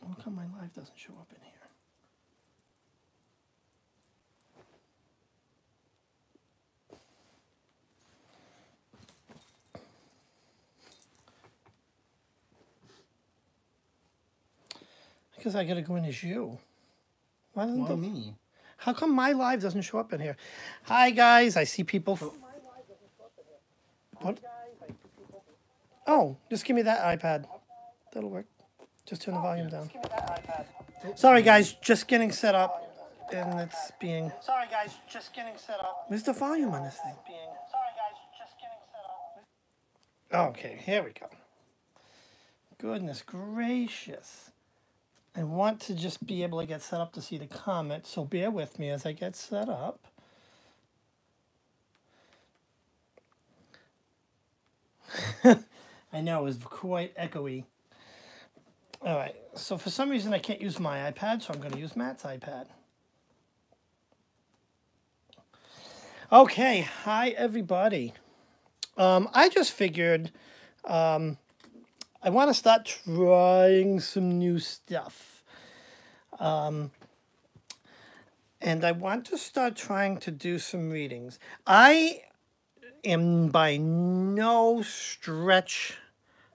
How come my live doesn't show up in here? Because I gotta go in as you. Why me? How come my live doesn't show up in here? Hi guys, I see people. What? Oh, just give me that iPad. That'll work. Just turn the volume down. Sorry guys, just getting set up, and it's being. Sorry guys, just getting set up. Where's the volume on this thing? Sorry guys, just getting set up. Okay, here we go. Goodness gracious. I want to just be able to get set up to see the comment, so bear with me as I get set up. I know, it was quite echoey. All right, so for some reason I can't use my iPad, so I'm going to use Matt's iPad. Okay, hi everybody. I just figured I want to start trying some new stuff. And I want to start trying to do some readings. I am by no stretch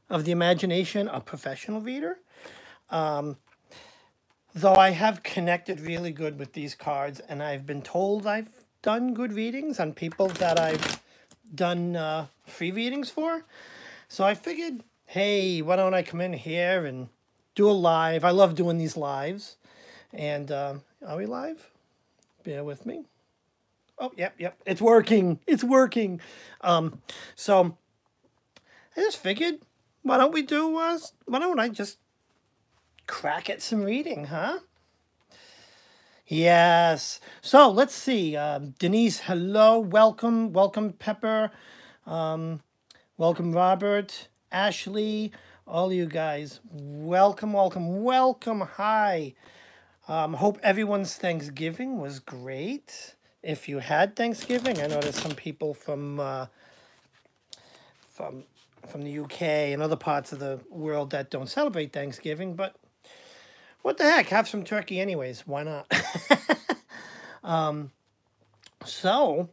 of the imagination a professional reader. Though I have connected really good with these cards, and I've been told I've done good readings on people that I've done free readings for. So I figured, hey, why don't I come in here and do a live? I love doing these lives. And are we live? Bear with me. Oh, yep. It's working. It's working. So I just figured, why don't I just crack at some reading, huh? Yes. So let's see. Denise, hello. Welcome. Welcome, Pepper. Welcome, Robert. Ashley. All you guys. Welcome. Hi. Hope everyone's Thanksgiving was great. If you had Thanksgiving, I know there's some people from the UK and other parts of the world that don't celebrate Thanksgiving, but what the heck? Have some turkey anyways. Why not? So,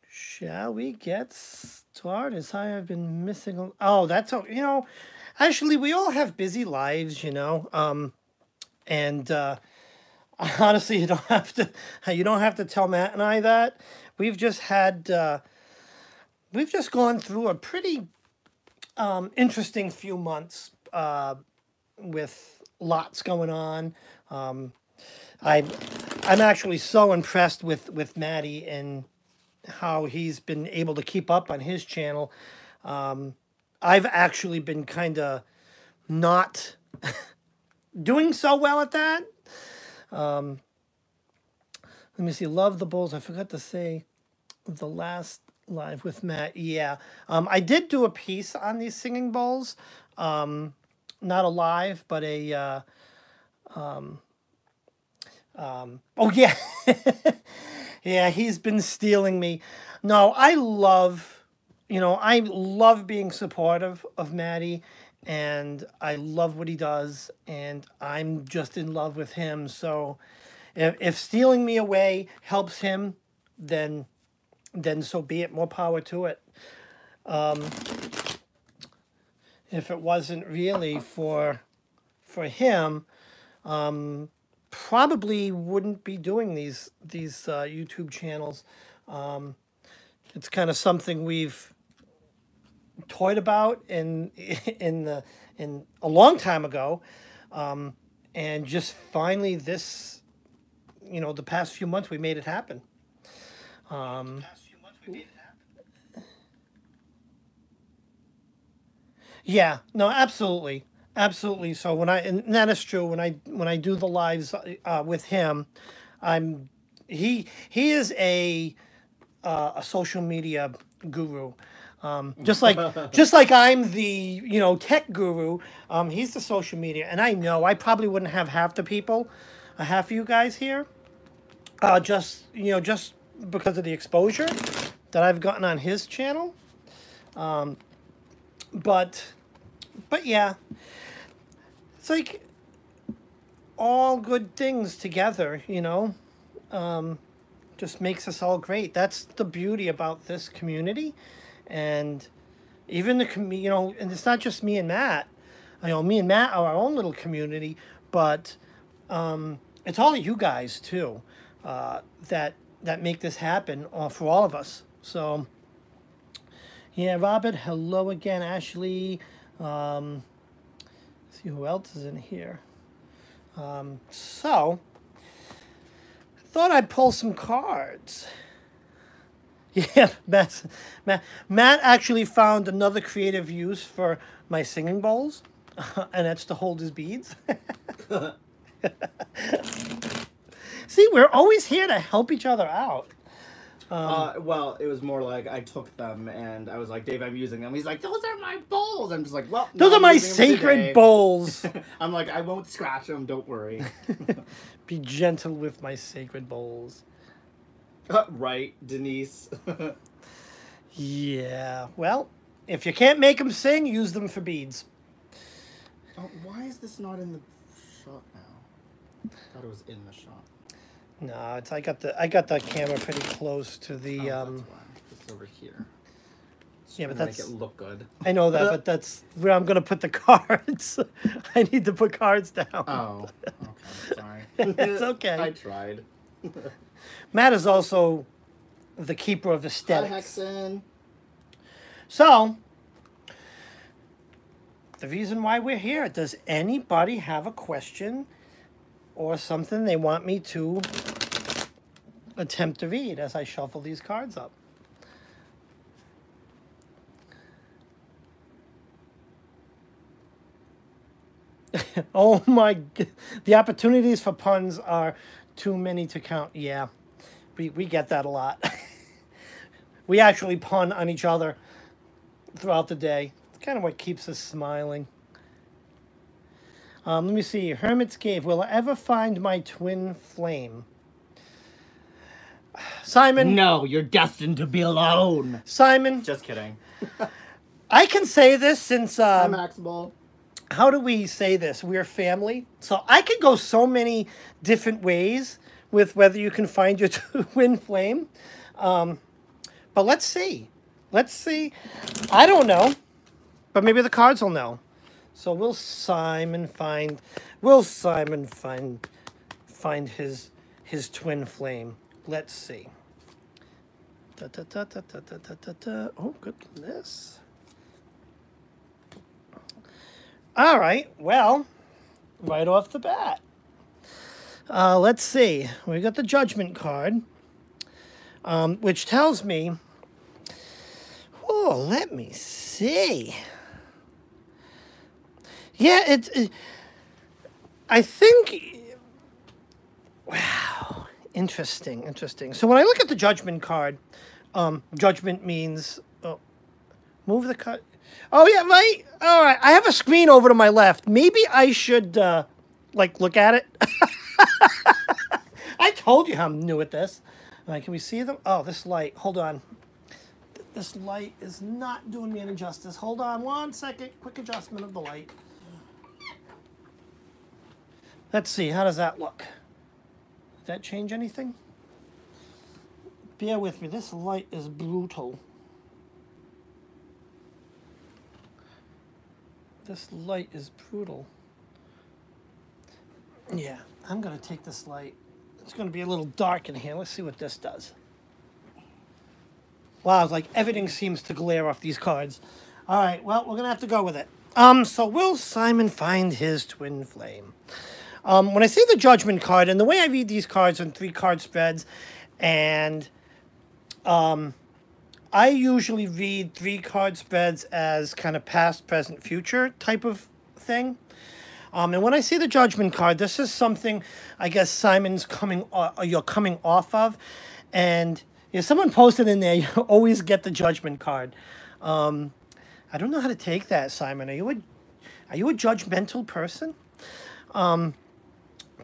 shall we get started? Sorry, I've been missing. Oh, that's all. Actually, we all have busy lives, and honestly, you don't have to tell Matt and I that. We've just gone through a pretty interesting few months with lots going on. I'm actually so impressed with Maddie and how he's been able to keep up on his channel. I've actually been kind of not doing so well at that. Let me see. Love the Bulls. I forgot to say the last live with Matt. Yeah. I did do a piece on these singing bowls. Not a live, but a oh yeah. Yeah, he's been stealing me. No, I love being supportive of Maddie, and I love what he does, and I'm just in love with him. So if stealing me away helps him, then so be it. More power to it. If it wasn't really for him, probably wouldn't be doing these YouTube channels. It's kind of something we've toyed about in a long time ago, and just finally the past few months we made it happen. Yeah, no, absolutely. So and that is true. When I do the lives with him, he is a social media guru. Just like I'm the tech guru. He's the social media, and I know I probably wouldn't have half the people, half of you guys here, just because of the exposure that I've gotten on his channel. But yeah. it's like all good things together, you know, just makes us all great. That's the beauty about this community. And even you know, and it's not just me and Matt. You know, me and Matt are our own little community, but it's all of you guys too that make this happen for all of us. So, yeah, Robert, hello again, Ashley. See who else is in here. So, thought I'd pull some cards. Yeah, Matt actually found another creative use for my singing bowls, and that's to hold his beads. See, we're always here to help each other out. Well, it was more like I took them and I was like, Dave, I'm using them. He's like, those are my bowls. I'm just like, well, those are my sacred bowls. I'm like, I won't scratch them. Don't worry. Be gentle with my sacred bowls. Right, Denise. Yeah. Well, if you can't make them sing, use them for beads. Oh, why is this not in the shot now? I thought it was in the shot. No, it's I got the camera pretty close to the that's why. It's over here. Yeah, but that's make it look good. I know that, but that's where I'm gonna put the cards. I need to put cards down. Oh, okay. Sorry. It's okay. I tried. Matt is also the keeper of aesthetics. Hi, Hexen. So, the reason why we're here, does anybody have a question or something they want me to attempt to read as I shuffle these cards up? Oh my God. The opportunities for puns are too many to count. Yeah, we get that a lot. We actually pun on each other throughout the day. It's kind of what keeps us smiling. Let me see. Hermit's Cave. Will I ever find my twin flame? Simon. No, you're destined to be alone. Simon. Just kidding. I can say this since... Hi, Maximal. How do we say this? We're family. So I could go so many different ways with whether you can find your twin flame. But let's see. Let's see. I don't know. But maybe the cards will know. So will Simon find his twin flame? Let's see. Da, da, da, da, da, da, da, da. Oh goodness. All right, well, right off the bat. Let's see. We got the Judgment card, which tells me, oh, let me see. Yeah, I think, wow, interesting. So when I look at the Judgment card, Judgment means, oh, move the card. Oh, yeah, right. All right. I have a screen over to my left. Maybe I should, like, look at it. I told you how I'm new at this. All right, can we see them? Oh, this light. Hold on. This light is not doing me any justice. Hold on 1 second. Quick adjustment of the light. Let's see. How does that look? Did that change anything? Bear with me. This light is brutal. This light is brutal. Yeah, I'm going to take this light. It's going to be a little dark in here. Let's see what this does. Wow, it's like everything seems to glare off these cards. All right, well, we're going to have to go with it. So will Simon find his twin flame? When I see the Judgment card, and the way I read these cards on 3-card spreads, and I usually read 3-card spreads as kind of past, present, future type of thing. And when I see the Judgment card, this is something I guess Simon's you're coming off of. And if someone posted in there, you always get the Judgment card. I don't know how to take that, Simon. Are you a judgmental person?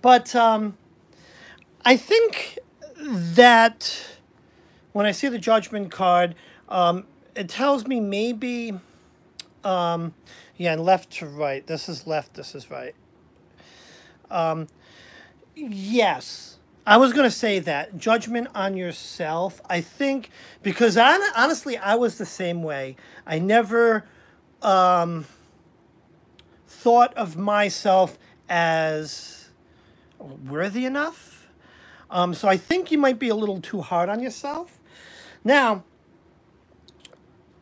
But I think that when I see the Judgment card, it tells me maybe, yeah, and left to right. This is left, this is right. Yes. I was going to say that. Judgment on yourself. I think, because honestly, I was the same way. I never thought of myself as worthy enough. So I think you might be a little too hard on yourself. Now,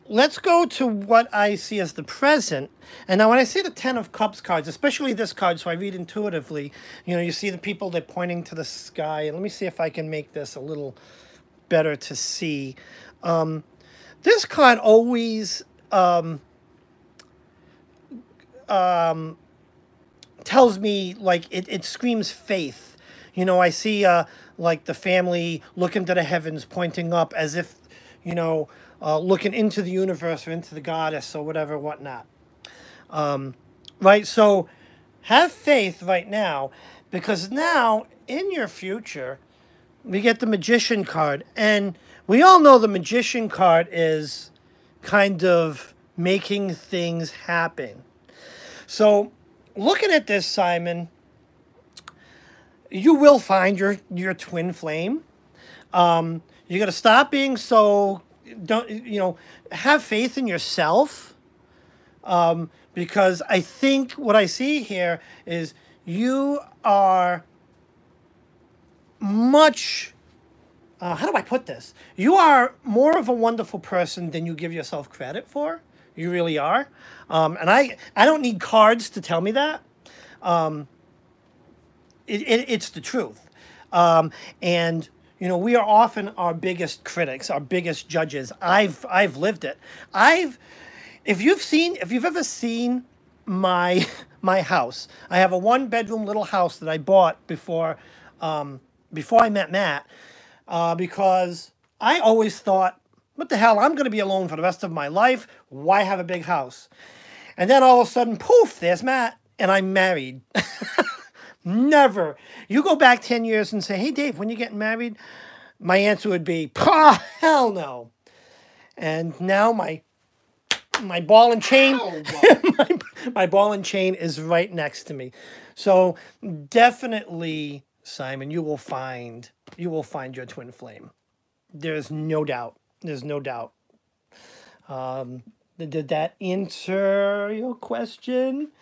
let's go to what I see as the present. And now when I see the Ten of Cups cards, especially this card, so I read intuitively, you know, you see the people, they're pointing to the sky. And let me see if I can make this a little better to see. This card always tells me, like, it screams faith. You know, I see like the family looking to the heavens, pointing up as if, you know, looking into the universe or into the goddess or whatever, whatnot. Right? So have faith right now, because now in your future, we get the Magician card. And we all know the Magician card is kind of making things happen. So looking at this, Simon, you will find your twin flame. You got to stop being so, have faith in yourself. Because I think what I see here is you are much, how do I put this? You are more of a wonderful person than you give yourself credit for. You really are. And I don't need cards to tell me that. It's the truth. And, you know, we are often our biggest critics, our biggest judges. I've lived it. If you've ever seen my house, I have a 1-bedroom little house that I bought before I met Matt, because I always thought, what the hell, I'm going to be alone for the rest of my life. Why have a big house? And then all of a sudden, poof, there's Matt, and I'm married. Never. You go back 10 years and say, hey, Dave, when you getting married? My answer would be, hell no. And now my ball and chain, my ball and chain is right next to me. So definitely, Simon, you will find your twin flame. There's no doubt. There's no doubt. Did that answer your question?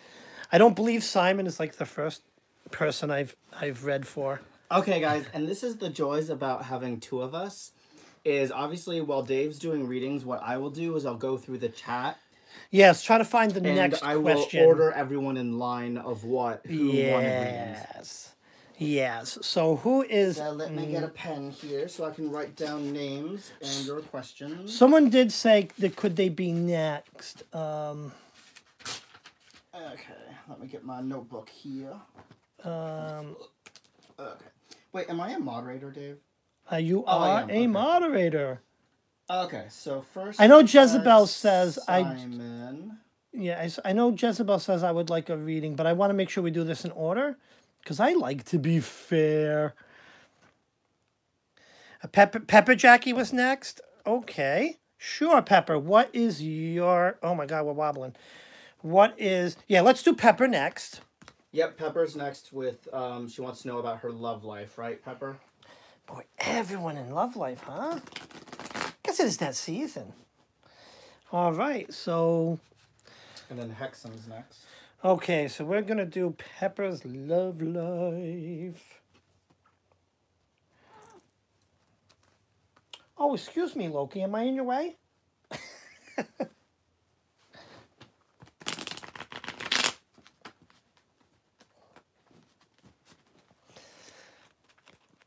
I don't believe Simon is like the first person I've read for. Okay, guys, and this is the joys about having two of us. Is obviously while Dave's doing readings, what I will do is I'll go through the chat. Yes, try to find the next question. And I will order everyone in line of who wanted readings. Yes. So who is... So let me get a pen here so I can write down names and your questions. Someone did say that could they be next. Okay, let me get my notebook here. Okay. Wait, am I a moderator, Dave? You are a moderator. Okay, so first... I know Jezebel says... Simon. I know Jezebel says I would like a reading, but I want to make sure we do this in order, because I like to be fair. Pepper Jackie was next? Okay. Sure, Pepper. What is your... Oh, my God, we're wobbling. What is... Yeah, let's do Pepper next. Yep, Pepper's next with... she wants to know about her love life, right, Pepper? Boy, everyone in love life, huh? Guess it is that season. All right, so... And then Hexam's next. Okay, so we're going to do Pepper's love life. Oh, excuse me, Loki. Am I in your way?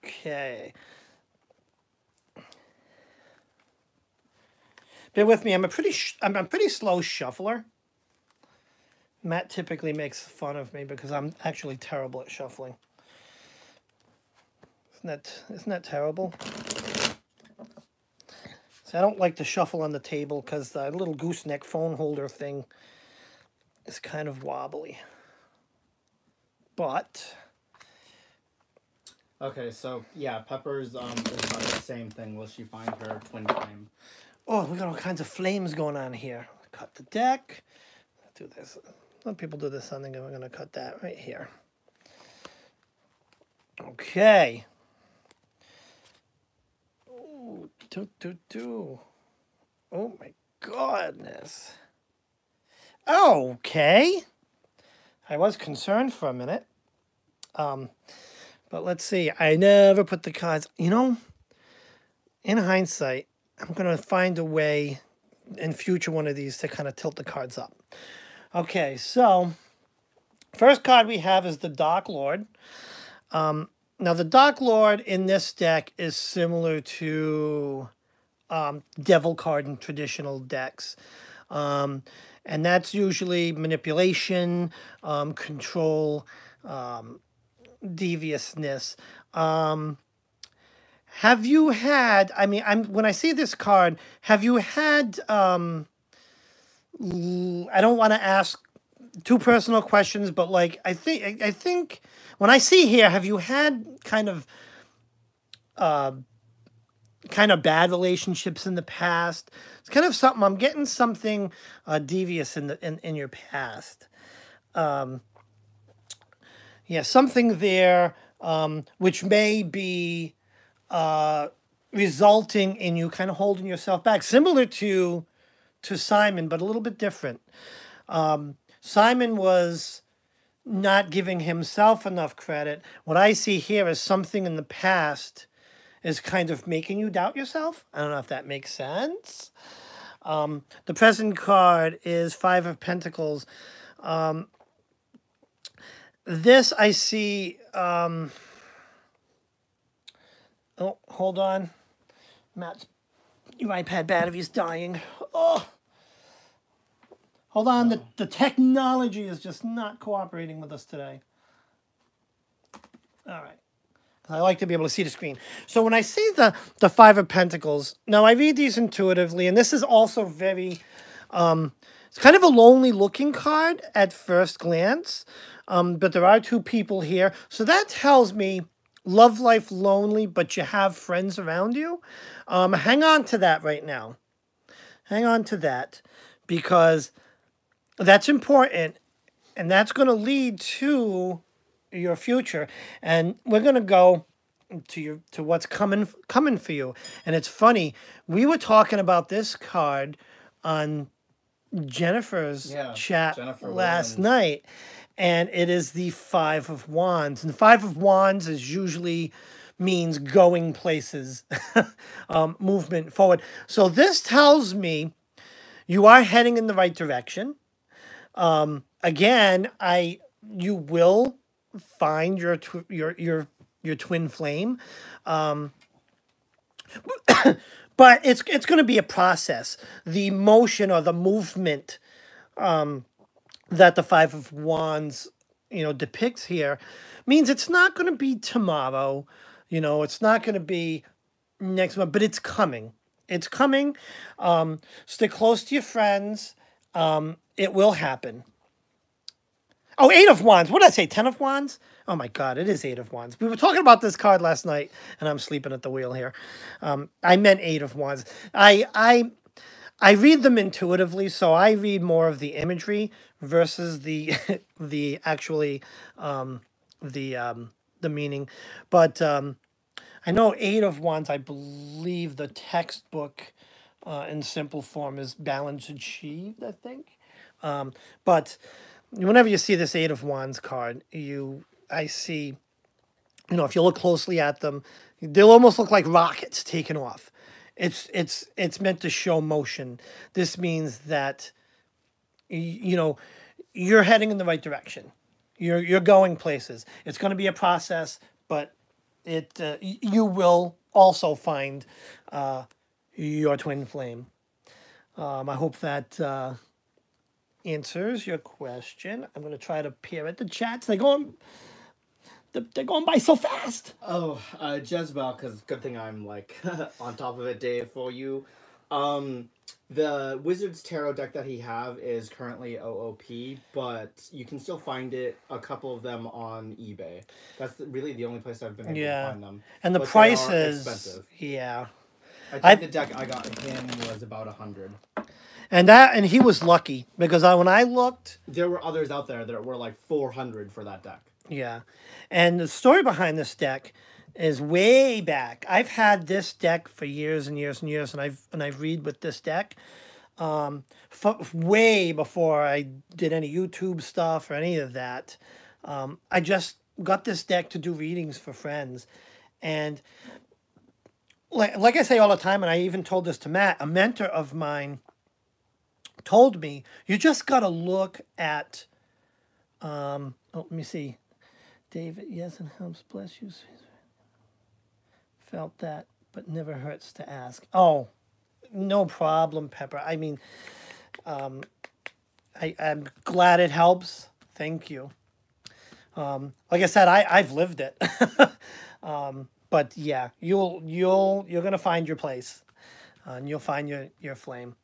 Okay. Bear with me. I'm a pretty slow shuffler. Matt typically makes fun of me because I'm actually terrible at shuffling. Isn't that terrible? So I don't like to shuffle on the table because the little gooseneck phone holder thing is kind of wobbly. But... Okay, so, yeah, Pepper's is about the same thing. Will she find her twin flame? Oh, we got all kinds of flames going on here. Cut the deck. Do this. Let people do this something, and we're going to cut that right here. Okay. Ooh, do. Oh my goodness. Okay. I was concerned for a minute. But let's see. I never put the cards. You know, in hindsight, I'm going to find a way in future one of these to kind of tilt the cards up. Okay, so first card we have is the Dark Lord. Now, the Dark Lord in this deck is similar to Devil card in traditional decks. And that's usually manipulation, control, deviousness. Have you had, I mean, when I see this card, have you had, I don't want to ask too personal questions, but like, I think when I see here, have you had kind of bad relationships in the past? It's kind of something, I'm getting something devious in your past. Yeah, something there, which may be resulting in you kind of holding yourself back, similar to Simon, but a little bit different. Simon was not giving himself enough credit. What I see here is something in the past is kind of making you doubt yourself. I don't know if that makes sense. The present card is Five of Pentacles. This I see. Oh, hold on. Matt's your iPad battery's dying. Oh, hold on. The technology is just not cooperating with us today. All right. I like to be able to see the screen. So when I see the Five of Pentacles, now I read these intuitively, and this is also very, it's kind of a lonely looking card at first glance, but there are two people here. So that tells me love life lonely, but you have friends around you. Hang on to that right now. Hang on to that, because that's important, and that's going to lead to your future. And we're going to go to what's coming for you. And it's funny, we were talking about this card on Jennifer's chat last night, and it is the Five of Wands. And the Five of Wands is usually means going places, movement forward. So this tells me you are heading in the right direction. Again, you will find your twin flame, but it's going to be a process. The motion or the movement that the Five of Wands depicts here means it's not going to be tomorrow. It's not going to be next month, but it's coming. It's coming. Stick close to your friends. It will happen. Oh, Eight of Wands. What did I say? 10 of Wands? Oh my God, it is Eight of Wands. We were talking about this card last night, and I'm sleeping at the wheel here. I meant Eight of Wands. I read them intuitively, so I read more of the imagery versus the actually the meaning. But I know Eight of Wands. I believe the textbook in simple form is Balance Achieved, I think. But whenever you see this Eight of Wands card, I see, if you look closely at them, they'll almost look like rockets taking off. It's meant to show motion. This means that, you're heading in the right direction. You're going places. It's going to be a process, but you will also find your twin flame. I hope that answers your question. I'm going to try to peer at the chats. They're going by so fast. Oh, Jezebel, because good thing I'm like on top of it, Dave, for you. The Wizard's Tarot deck that he have is currently OOP, but you can still find it, a couple of them on eBay. That's really the only place I've been able to find them. And the price is expensive. Yeah. I think the deck I got him was about 100. And he was lucky, because when I looked, there were others out there that were like 400 for that deck. Yeah. And the story behind this deck is way back. I've had this deck for years and years and years, and I've read with this deck way before I did any YouTube stuff or any of that. I just got this deck to do readings for friends, and like I say all the time, and I even told this to Matt, a mentor of mine told me, you just got to look at, let me see. David, yes, and helps, bless you. Felt that, but never hurts to ask. Oh, no problem, Pepper. I mean, I'm glad it helps. Thank you. Like I said, I've lived it. But yeah, you're gonna find your place, and you'll find your flame.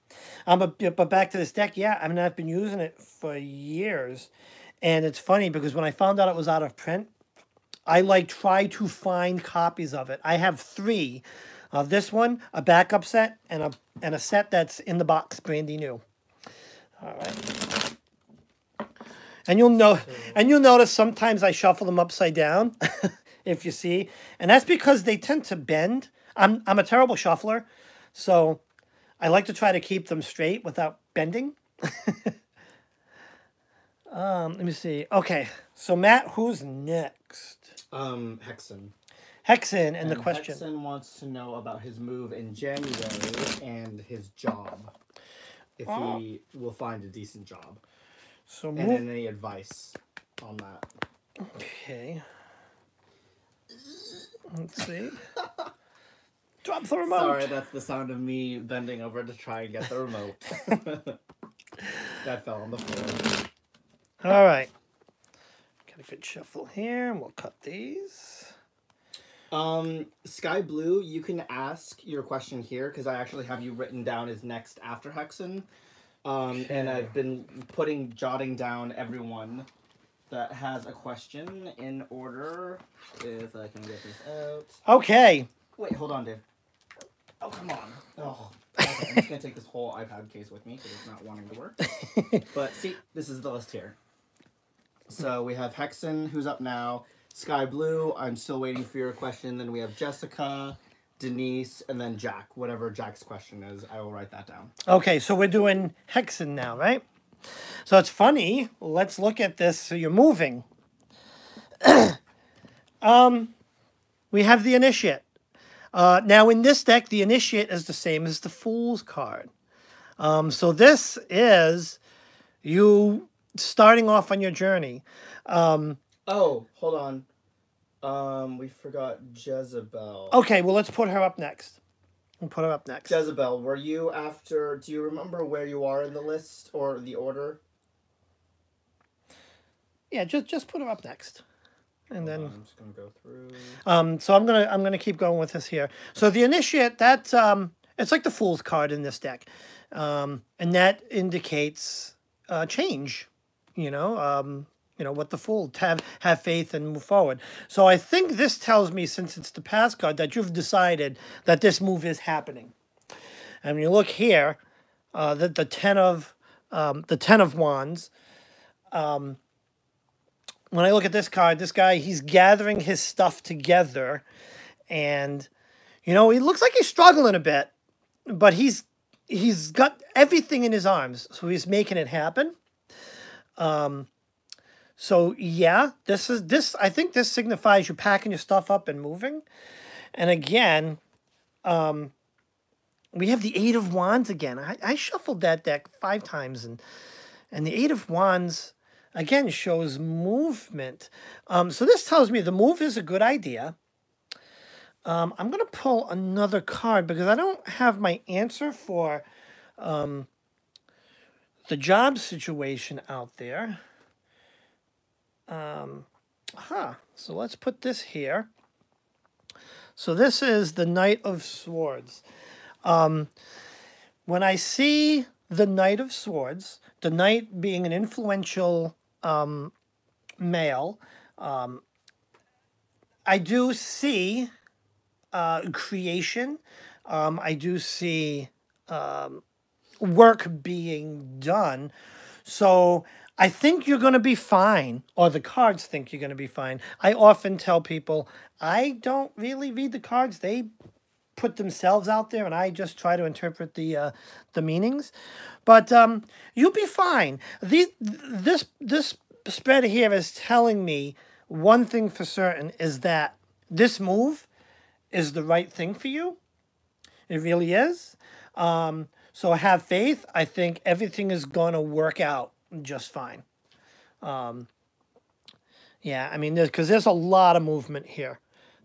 But back to this deck, yeah. I mean, I've been using it for years, and it's funny because when I found out it was out of print, I try to find copies of it. I have 3. This one, a backup set, and a set that's in the box, brandy new. All right. And you'll notice sometimes I shuffle them upside down, if you see, and that's because they tend to bend. I'm a terrible shuffler, so I like to try to keep them straight without bending. Let me see. Okay, so Matt, who's next? Hexen. Hexen, and the question. Hexen wants to know about his move in January and his job. If he will find a decent job. So and any advice on that. Okay. Let's see. Drop the remote. Sorry, that's the sound of me bending over to try and get the remote. That fell on the floor. All right. Got a good shuffle here, and we'll cut these. Sky Blue, you can ask your question here because I actually have you written down as next after Hexen. Okay. And I've been jotting down everyone that has a question in order. If I can get this out. Okay. Wait, hold on, Dave. Oh, come on. Oh. Okay, I'm just going to take this whole iPad case with me because it's not wanting to work. But see, this is the list here. So we have Hexen, who's up now. Sky Blue, I'm still waiting for your question. Then we have Jessica, Denise, and then Jack. Whatever Jack's question is, I will write that down. Okay, so we're doing Hexen now, right? So it's funny. Let's look at this. So you're moving. We have the Initiate. Now in this deck, the Initiate is the same as the Fool's card. So this is you starting off on your journey. Oh, hold on. We forgot Jezebel. Okay, well, let's put her up next. We'll put her up next. Jezebel, were you after... Do you remember where you are in the list or the order? Yeah, just put her up next. And then... I'm just going to go through... So I'm gonna keep going with this here. So the Initiate, that's... it's like the Fool's card in this deck. And that indicates change, you know, what the Fool, to have faith and move forward. So I think this tells me, since it's the pass card, that you've decided that this move is happening. And when you look here, the ten of Wands. When I look at this card, this guy, he's gathering his stuff together, and he looks like he's struggling a bit, but he's got everything in his arms, so he's making it happen. So yeah, I think this signifies you packing your stuff up and moving. And again, we have the Eight of Wands again. I shuffled that deck 5 times, and the Eight of Wands again shows movement. So this tells me the move is a good idea. I'm going to pull another card because I don't have my answer for the job situation out there. So let's put this here. So this is the Knight of Swords. When I see the Knight of Swords, the Knight being an influential male, I do see creation. I do see work being done. So I think you're going to be fine, or the cards think you're going to be fine. I often tell people I don't really read the cards; they put themselves out there, and I just try to interpret the meanings. But you'll be fine. This spread here is telling me one thing for certain is that this move is the right thing for you. It really is. So have faith. I think everything is going to work out just fine. Yeah, I mean, because there's a lot of movement here.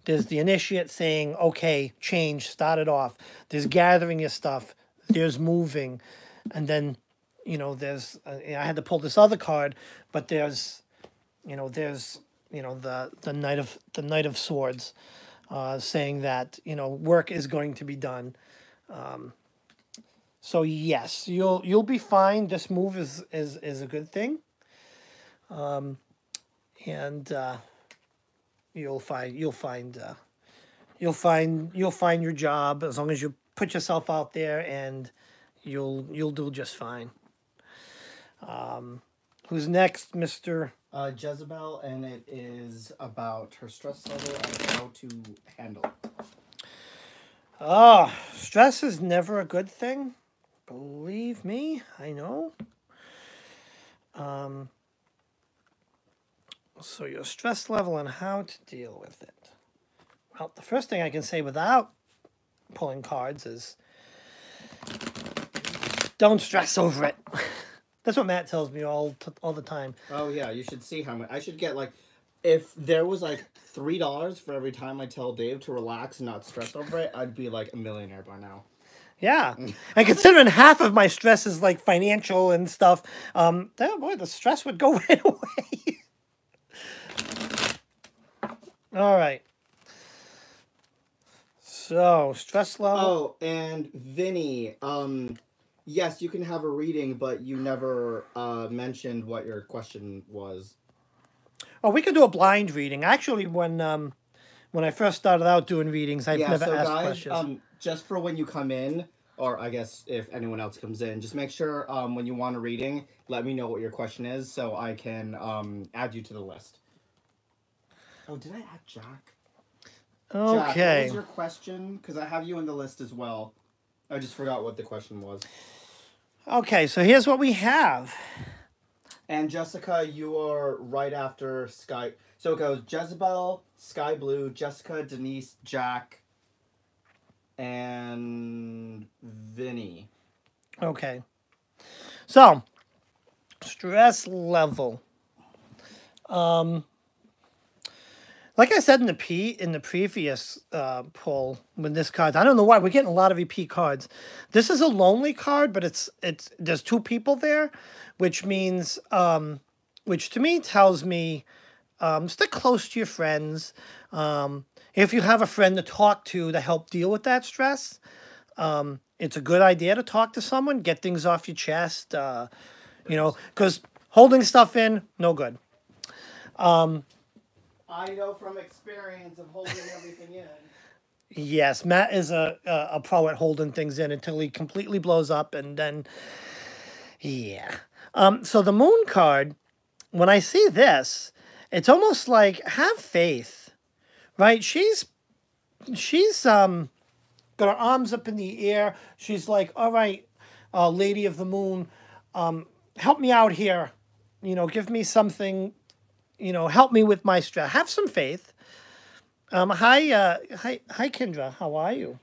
There's the initiate saying, okay, change, start it off. There's gathering your stuff. There's moving. And then, there's, I had to pull this other card, but there's the Knight of Swords, saying that, work is going to be done. So yes, you'll be fine. This move is a good thing. And you'll find your job as long as you put yourself out there, and you'll do just fine. Who's next, Mr. Jezebel, and it is about her stress level and how to handle it. Oh, stress is never a good thing. Believe me, I know. So your stress level and how to deal with it. Well, the first thing I can say without pulling cards is don't stress over it. That's what Matt tells me all the time. Oh yeah, you should see how much I should get. Like, if there was like $3 for every time I tell Dave to relax and not stress over it, I'd be like a millionaire by now. Yeah, and considering half of my stress is like financial and stuff, the stress would go right away. All right. So stress level. Oh, and Vinny, yes, you can have a reading, but you never mentioned what your question was. Oh, we could do a blind reading. Actually, when I first started out doing readings, I've never asked questions. Just for when you come in, or I guess if anyone else comes in, just make sure when you want a reading, let me know what your question is so I can add you to the list. Oh, did I add Jack? Okay. Jack, what was your question? Because I have you in the list as well. I just forgot what the question was. Okay, so here's what we have. And Jessica, you are right after Sky. So it goes Jezebel, Sky Blue, Jessica, Denise, Jack, and Vinny. Okay. So, stress level. Like I said in the previous pull with this card, I don't know why we're getting a lot of repeat cards. This is a lonely card, but it's there's two people there, which means which to me tells me stick close to your friends. If you have a friend to talk to help deal with that stress, it's a good idea to talk to someone, get things off your chest. Because holding stuff in, no good. I know from experience of holding everything in. Yes, Matt is a pro at holding things in until he completely blows up, and then, yeah. So the moon card, when I see this, it's almost like have faith, right? She's got her arms up in the air. She's like, all right, Lady of the Moon, help me out here. Give me something. Help me with my stress. Have some faith. Hi, Kendra. How are you?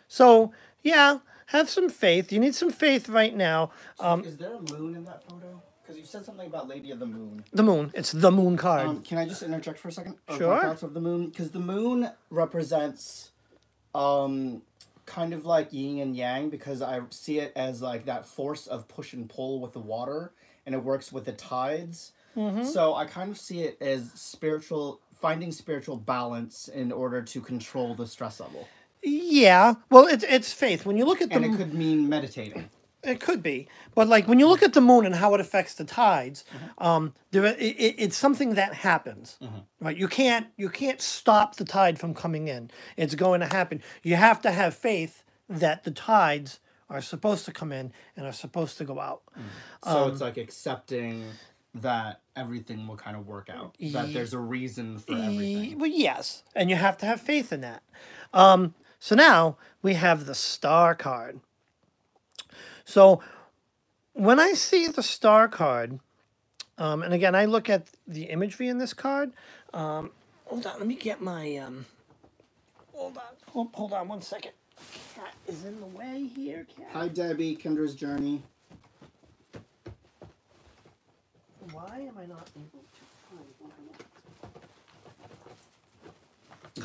So yeah, have some faith. You need some faith right now. Is there a moon in that photo? Because you said something about Lady of the Moon. The moon. It's the moon card. Can I just interject for a second? Sure. Thoughts of the moon, because the moon represents, kind of like yin and yang. Because I see it as like that force of push and pull with the water, and it works with the tides. Mm-hmm. So I kind of see it as finding spiritual balance in order to control the stress level. Yeah, well, it's faith. When you look at and it could mean meditating. It could be, but like when you look at the moon and how it affects the tides, it's something that happens, right? You can't stop the tide from coming in. It's going to happen. You have to have faith that the tides are supposed to come in and are supposed to go out. So it's like accepting that everything will kind of work out. That there's a reason for everything. Well, yes, and you have to have faith in that. So now we have the star card. So when I see the star card, and again, I look at the imagery in this card. Hold on, let me get my. Hold on, hold on 1 second. Cat is in the way here. Cat. Hi, Debbie, Kendra's Journey. Why am I not able to find what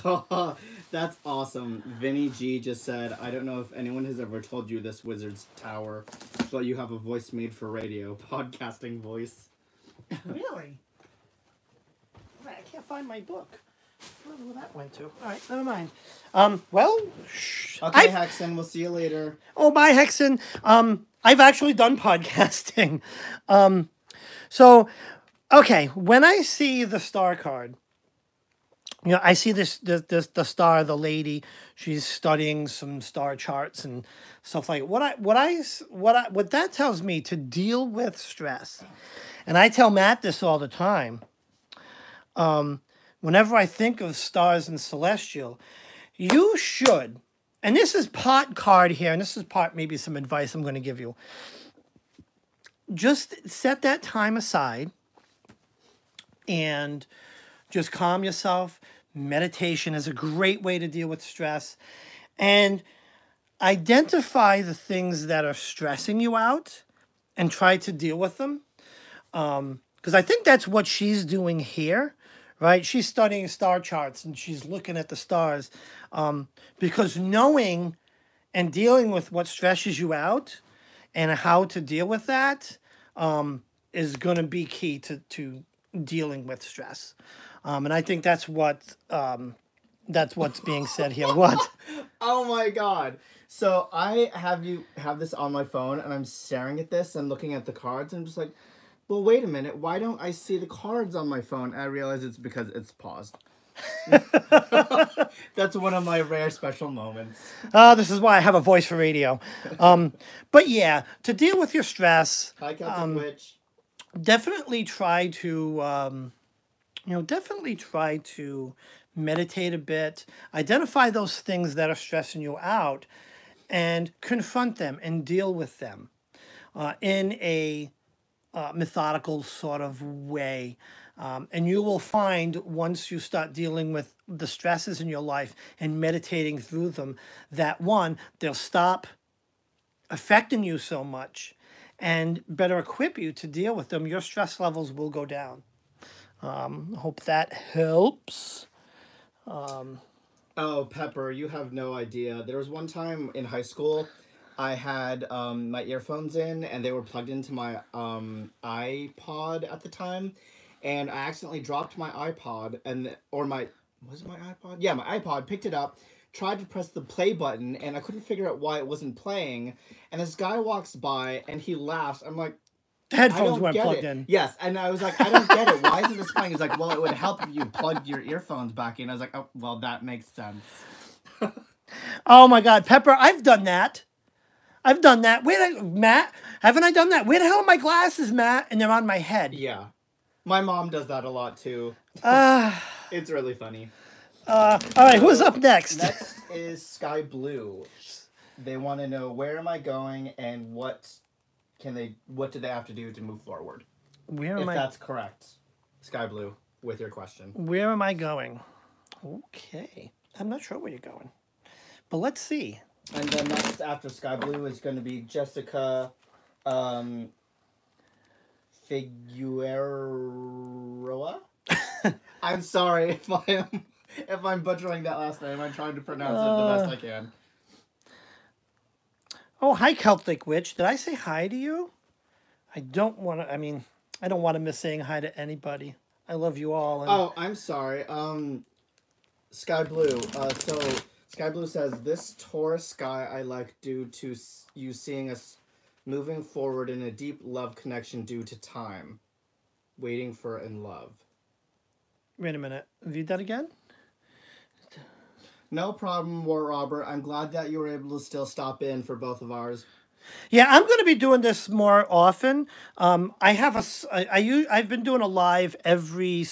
I want? That's awesome. Vinny G just said, I don't know if anyone has ever told you this wizard's tower, but you have a voice made for radio. Podcasting voice. Really? I can't find my book. I don't know where that went to. All right, never mind. Well, okay, Hexen, we'll see you later. Oh, bye, Hexen. I've actually done podcasting. So, okay, when I see the star card, you know, I see the star, the lady. She's studying some star charts and stuff like it. What that tells me to deal with stress, and I tell Matt this all the time. Whenever I think of stars and celestial, you should, and this is part card here, and this is part maybe some advice I'm going to give you. Just set that time aside and just calm yourself. Meditation is a great way to deal with stress. And identify the things that are stressing you out and try to deal with them. Because I think that's what she's doing here, right? She's studying star charts and she's looking at the stars. Because knowing and dealing with what stresses you out and how to deal with that is going to be key to dealing with stress. And I think that's what's being said here. What? Oh my god. So I have this on my phone and I'm staring at this and looking at the cards and I'm just like, well, wait a minute. Why don't I see the cards on my phone? And I realize it's because it's paused. That's one of my rare special moments. This is why I have a voice for radio. But yeah, to deal with your stress, Hi, Captain Witch. definitely try to, meditate a bit, identify those things that are stressing you out, and confront them and deal with them in a methodical sort of way. And you will find once you start dealing with the stresses in your life and meditating through them, that one, they'll stop affecting you so much and better equip you to deal with them. Your stress levels will go down. Hope that helps. Oh, Pepper, you have no idea. There was one time in high school, I had my earphones in and they were plugged into my iPod at the time. And I accidentally dropped my iPod was it my iPod? Yeah, my iPod, picked it up, tried to press the play button, and I couldn't figure out why it wasn't playing. And this guy walks by and he laughs. I'm like, the headphones weren't plugged in. Yes, and I was like, I don't get it. Why isn't this playing? He's like, well, it would help if you plugged your earphones back in. I was like, oh, well, that makes sense. Oh my God, Pepper, I've done that. Matt, haven't I done that? Where the hell are my glasses, Matt? And they're on my head. Yeah. My mom does that a lot too. It's really funny. All right, who's up next? Next is Sky Blue. They want to know, where am I going and what do they have to do to move forward? If that's correct, Sky Blue, with your question. Where am I going? Okay. I'm not sure where you're going. But let's see. And then next after Sky Blue is going to be Jessica Figueroa. I'm sorry if I'm butchering that last name. I'm trying to pronounce it the best I can. Oh, hi, Celtic Witch. Did I say hi to you? I don't want to miss saying hi to anybody. I love you all. And... Oh, I'm sorry. Sky Blue. So Sky Blue says, this Taurus sky I like due to you seeing us moving forward in a deep love connection due to time. Waiting for in love. Wait a minute. Read that again? No problem, War Robert. I'm glad that you were able to still stop in for both of ours. Yeah, I'm going to be doing this more often. I have I've been doing a live every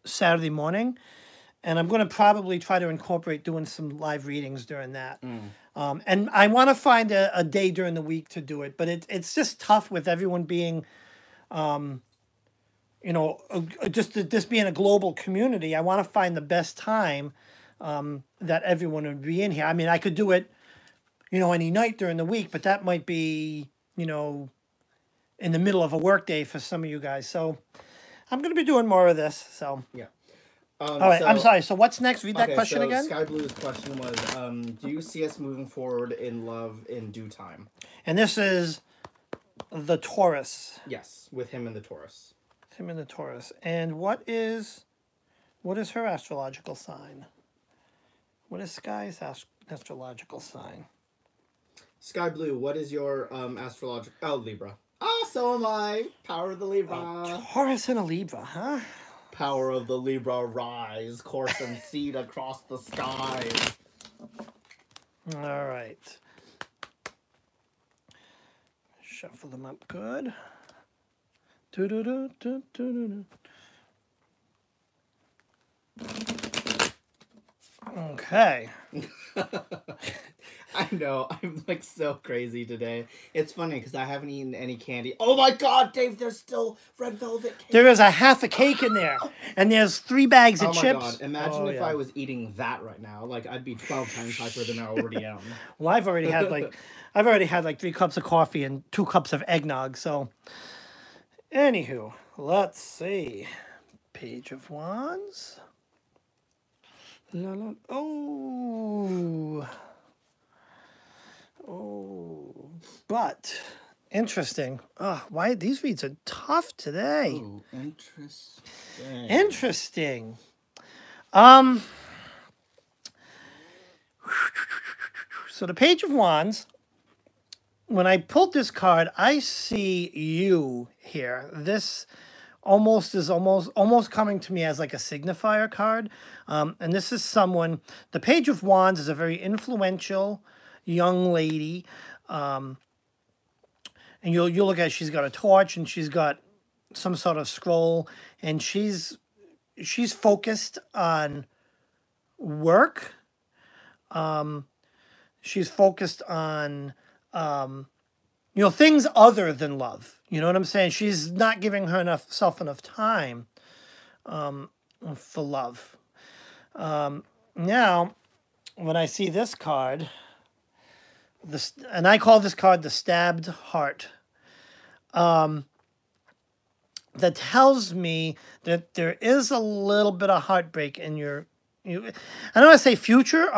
Saturday morning, and I'm going to probably try to incorporate doing some live readings during that. And I want to find a day during the week to do it, but it's just tough with everyone being, just this being a global community. I want to find the best time that everyone would be in here. I mean, I could do it, any night during the week, but that might be, in the middle of a work day for some of you guys. So I'm going to be doing more of this. So Yeah. all right, I'm sorry. So what's next? Read that Okay, question so again. Sky Blue's question was, do you see us moving forward in love in due time? And this is the Taurus. Yes, with him and the Taurus. Him and the Taurus. And what is her astrological sign? What is Sky's astrological sign? Sky Blue, what is your astrological... Oh, Libra. Oh, so am I. Power of the Libra. Oh, Taurus and a Libra, huh? Power of the Libra, rise, course and seed across the sky. All right. Shuffle them up good. Okay. I know, I'm like so crazy today. It's funny because I haven't eaten any candy. Oh my god, Dave, there's still red velvet cake. There is a half a cake in there, and there's 3 bags of oh my chips. God. Imagine if I was eating that right now. Like, I'd be 12 times hyper than I already am. Well, I've already had like 3 cups of coffee and 2 cups of eggnog. So, anywho, let's see. Page of Wands. Oh, but interesting. Oh, why these reads are tough today? Ooh, interesting. Interesting. So the Page of Wands. When I pulled this card, I see you here. This is almost coming to me as like a signifier card. And this is someone. The Page of Wands is a very influential young lady. And you'll look at it, she's got a torch and she's got some sort of scroll, and she's focused on work. She's focused on things other than love. You know what I'm saying? She's not giving herself enough time for love. Now, when I see this card, and I call this card the Stabbed Heart, that tells me that there is a little bit of heartbreak in I don't want to say future,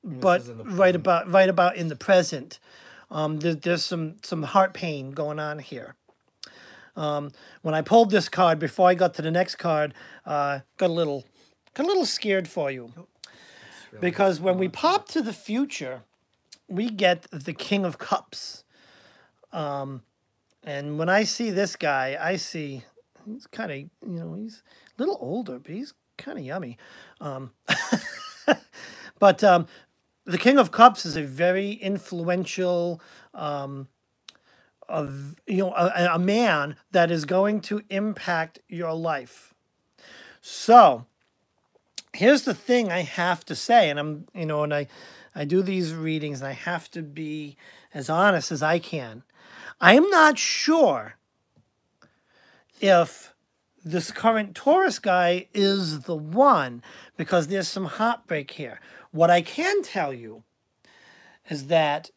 but right about in the present. There's some heart pain going on here. When I pulled this card, before I got to the next card, got a little scared for you. Because when we pop to the future, we get the King of Cups. And when I see this guy, I see he's kind of, he's a little older, but he's kind of yummy. But the King of Cups is a very influential, a man that is going to impact your life. So here's the thing I have to say, and I do these readings, and I have to be as honest as I can. I am not sure if this current Taurus guy is the one, because there's some heartbreak here. What I can tell you is that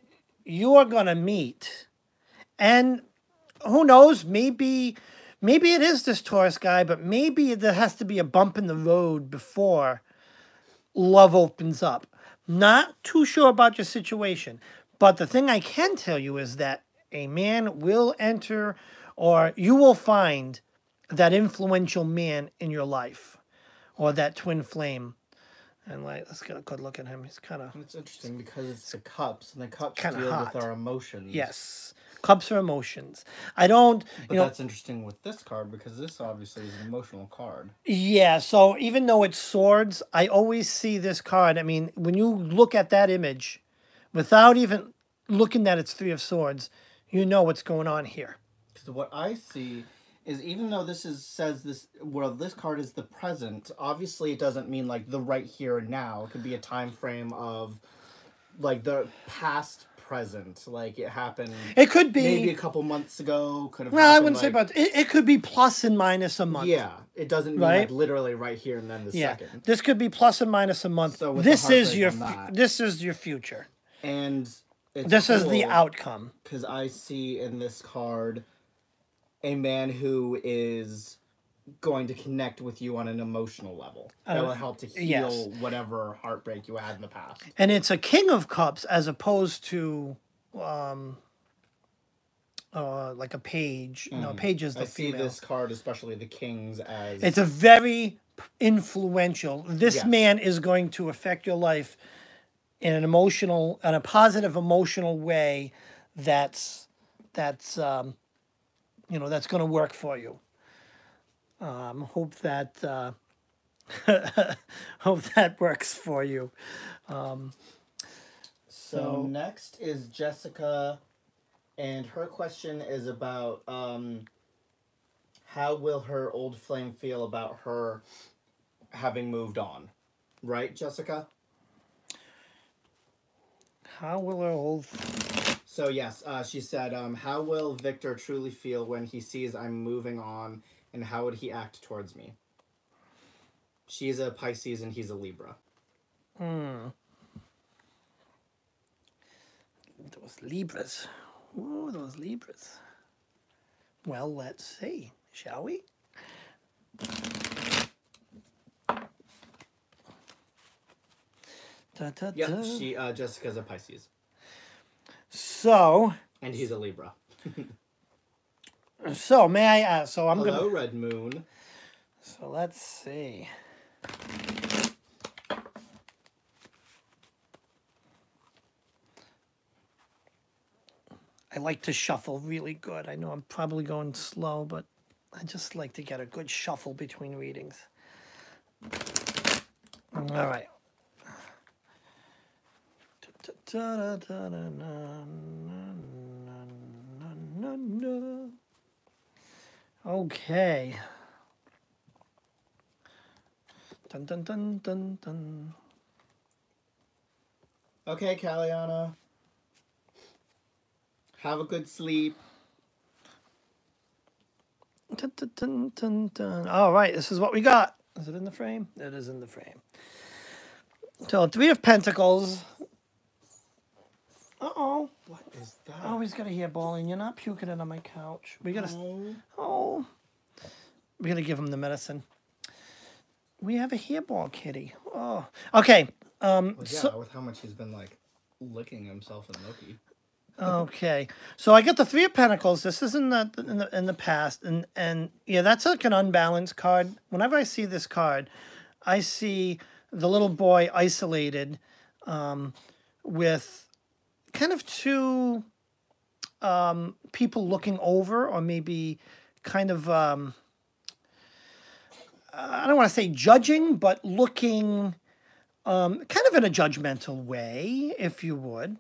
you are going to meet, and who knows, maybe it is this Taurus guy, but maybe there has to be a bump in the road before love opens up. Not too sure about your situation, but the thing I can tell you is that a man will enter, or you will find that influential man in your life, or that twin flame. And let's get a good look at him. He's kind of... It's interesting because it's the cups, and the cups deal with our emotions. Yes. Cups are emotions. I don't, But that's interesting with this card because this obviously is an emotional card. yeah, so even though it's swords, I always see this card. I mean, when you look at that image, without even looking that it's three of swords, you know what's going on here. Because what I see is even though says this, well, this card is the present. Obviously, it doesn't mean like the right here and now. It could be a time frame of like the past present, like it happened. It could be maybe a couple months ago. Could have. Well, I happened, wouldn't say about it. It could be plus and minus a month. Yeah, it doesn't mean right? like literally right here and then the second. This could be plus and minus a month. So this is your future, and this is the outcome. Because I see in this card a man who is going to connect with you on an emotional level. That will help to heal whatever heartbreak you had in the past. And it's a King of Cups as opposed to like a page. No, page is the female. I see this card, especially the Kings, as... It's a very influential... This man is going to affect your life in a positive emotional way that's going to work for you. Hope that works for you. So next is Jessica, and her question is about how will her old flame feel about her having moved on, right, Jessica? How will her old... So yes, she said, how will Victor truly feel when he sees I'm moving on, and how would he act towards me? She's a Pisces and he's a Libra. Those Libras. Ooh, those Libras. Well, let's see, shall we? Yep, Jessica's a Pisces. So... And he's a Libra. So, may I ask... So I'm Hello, Red Moon. So, let's see. I like to shuffle really good. I know I'm probably going slow, but I just like to get a good shuffle between readings. All right. Okay. Dun dun dun dun dun. Okay, Kaliana. Have a good sleep. Dun, dun, dun, dun, dun. All right, this is what we got. Is it in the frame? It is in the frame. So, Three of Pentacles. Uh-oh. What is that? Oh, he's got a hairball, and you're not puking it on my couch. We gotta... Oh. We gotta give him the medicine. We have a hairball kitty. Oh. Okay. Well, yeah, with how much he's been, like, licking himself in Loki. Okay, so I get the Three of Pentacles. This is in the past, and yeah, that's like an unbalanced card. Whenever I see this card, I see the little boy isolated, with kind of two people looking over, or maybe kind of I don't want to say judging, but looking kind of in a judgmental way, if you would.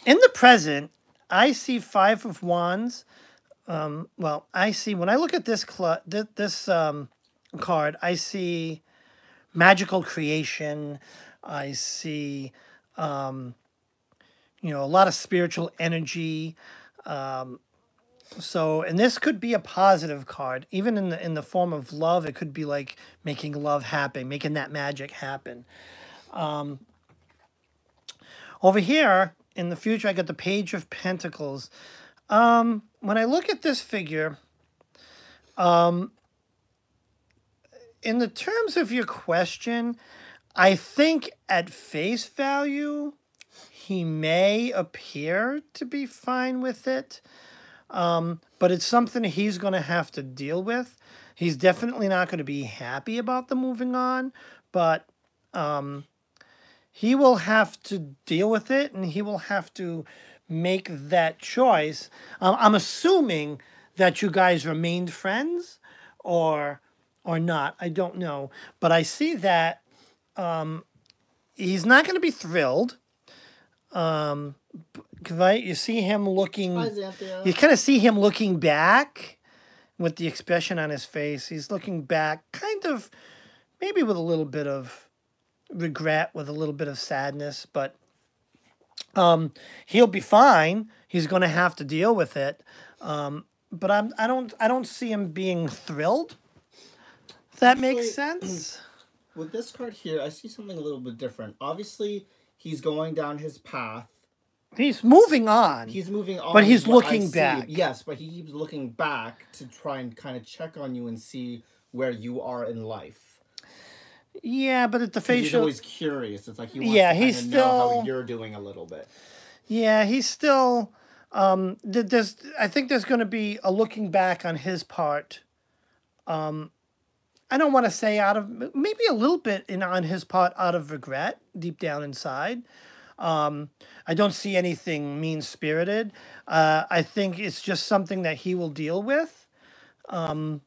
In the present, I see Five of Wands. Well, I see, when I look at this card, I see magical creation. I see, a lot of spiritual energy. So, and this could be a positive card, even in the form of love. It could be like making love happen, making that magic happen. Over here, in the future, I got the Page of Pentacles. When I look at this figure, in the terms of your question, I think at face value, he may appear to be fine with it. But it's something he's going to have to deal with. He's definitely not going to be happy about the moving on, but... he will have to deal with it, and he will have to make that choice. I'm assuming that you guys remained friends, or not. I don't know, but I see that he's not going to be thrilled. Right? You see him Hi, looking. Xanthia. You kind of see him looking back with the expression on his face. He's looking back, kind of maybe with a little bit of regret, with a little bit of sadness, but he'll be fine. He's going to have to deal with it. But I don't see him being thrilled. If that makes sense. With this card here, I see something a little bit different. Obviously, he's going down his path. He's moving on. He's moving on. But he's looking back. Yes, but he keeps looking back to try and kind of check on you and see where you are in life. Yeah, but at the facial... He's always curious. It's like he wants to know how you're doing a little bit. Yeah, he's still... I think there's going to be a looking back on his part. I don't want to say out of... Maybe a little bit on his part out of regret, deep down inside. I don't see anything mean-spirited. I think it's just something that he will deal with. And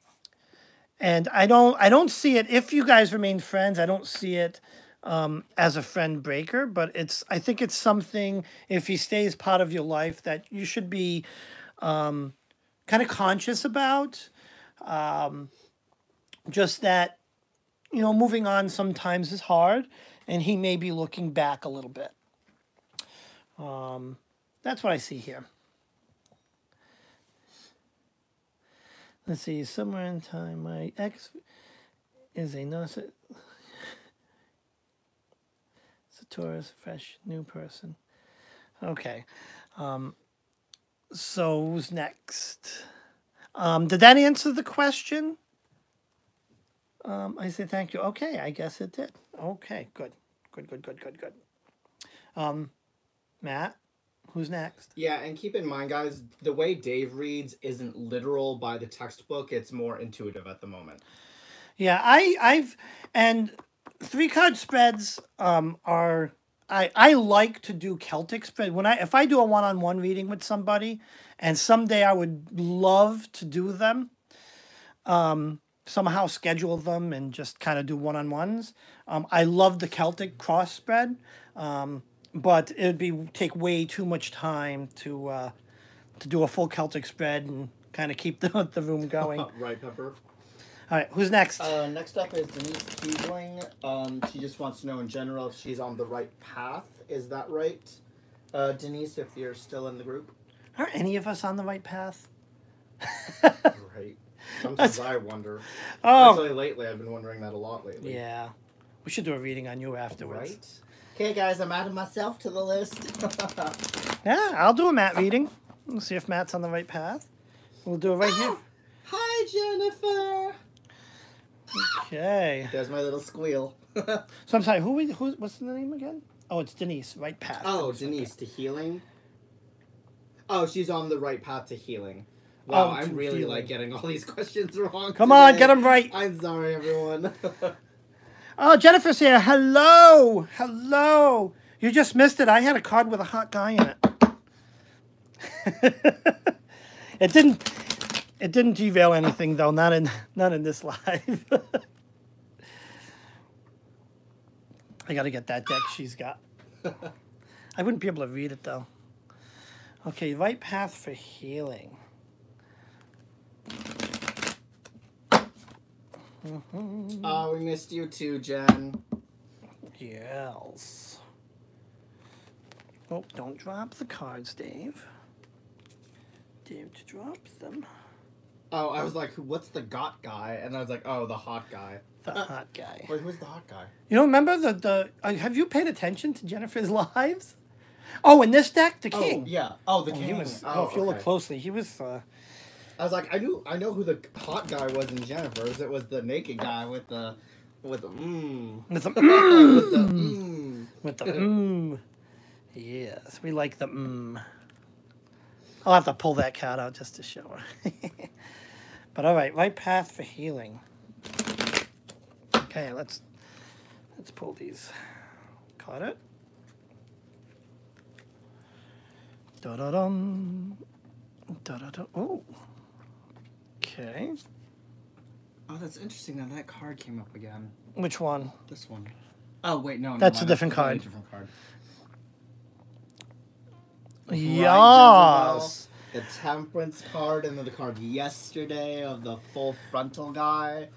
I don't see it, if you guys remain friends, I don't see it as a friend breaker, but I think it's something, if he stays part of your life, that you should be kind of conscious about. Just that, moving on sometimes is hard, and he may be looking back a little bit. That's what I see here. Let's see, somewhere in time, my ex is a Taurus, fresh, new person. Okay. So who's next? Did that answer the question? I say thank you. Okay, I guess it did. Okay, good. Good. Matt, who's next? Yeah, and keep in mind, guys, the way Dave reads isn't literal by the textbook. It's more intuitive at the moment. Yeah, and 3-card spreads are... I like to do Celtic spread. If I do a one-on-one reading with somebody, and someday I would love to do them, somehow schedule them and just kind of do one-on-ones. I love the Celtic cross spread, but it would take way too much time to do a full Celtic spread and kind of keep the room going. Right, Pepper. All right, who's next? Next up is Denise Keebling. She just wants to know in general if she's on the right path. Is that right, Denise, if you're still in the group? Are any of us on the right path? Right. Sometimes I wonder. Oh. Actually, lately, I've been wondering that a lot lately. Yeah. We should do a reading on you afterwards. Right? Okay, guys, I'm adding myself to the list. Yeah, I'll do a Matt reading. We'll see if Matt's on the right path. We'll do it right here. Hi, Jennifer. Okay. There's my little squeal. So I'm sorry, what's the name again? Oh, it's Denise, right path. Oh, Denise, to healing? Oh, she's on the right path to healing. Wow, I'm really healing. Like getting all these questions wrong. Come today. on, get them right. I'm sorry, everyone. Oh, Jennifer's here. Hello. You just missed it. I had a card with a hot guy in it. It didn't derail anything though. Not in this live. I got to get that deck she's got. I wouldn't be able to read it though. Okay, right path for healing. Oh, we missed you too, Jen. Yes. Oh, don't drop the cards, Dave. Dave drops them. Oh, I was like, what's the got guy? And I was like, oh, the hot guy. The hot guy. Wait, who's the hot guy? You don't remember have you paid attention to Jennifer's lives? Oh, in this deck, the king. Oh, yeah. Oh, the king. He was, if you look closely, he was... I was like, I know who the hot guy was in Jennifer's. It was the naked guy with the Yes, we like the I'll have to pull that card out just to show her. But all right path for healing. Okay, let's pull these Cut it. Da-da-dum. Da-da-da. Oh. Okay. Oh, that's interesting that that card came up again. Which one? This one. Oh, wait, no. That's a mine. different That's card. a different card. Yes. The Temperance card, and then the card yesterday of the full frontal guy.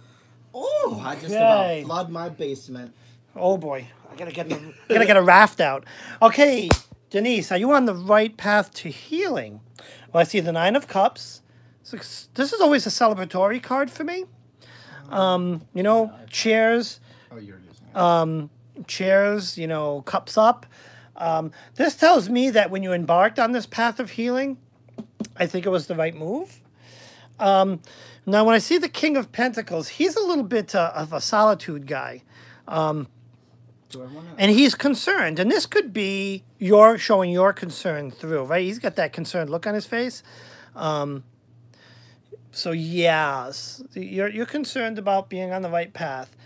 Oh, I just about flood my basement. Oh boy, I gotta get a raft out. Okay, Denise, are you on the right path to healing? Well, I see the Nine of Cups. This is always a celebratory card for me. You know, chairs. Oh, you're using it. Chairs. You know, cups up. This tells me that when you embarked on this path of healing, I think it was the right move. Now, when I see the King of Pentacles, he's a little bit of a solitude guy. And he's concerned. And this could be your showing your concern through, right? He's got that concerned look on his face. So, yes, you're concerned about being on the right path.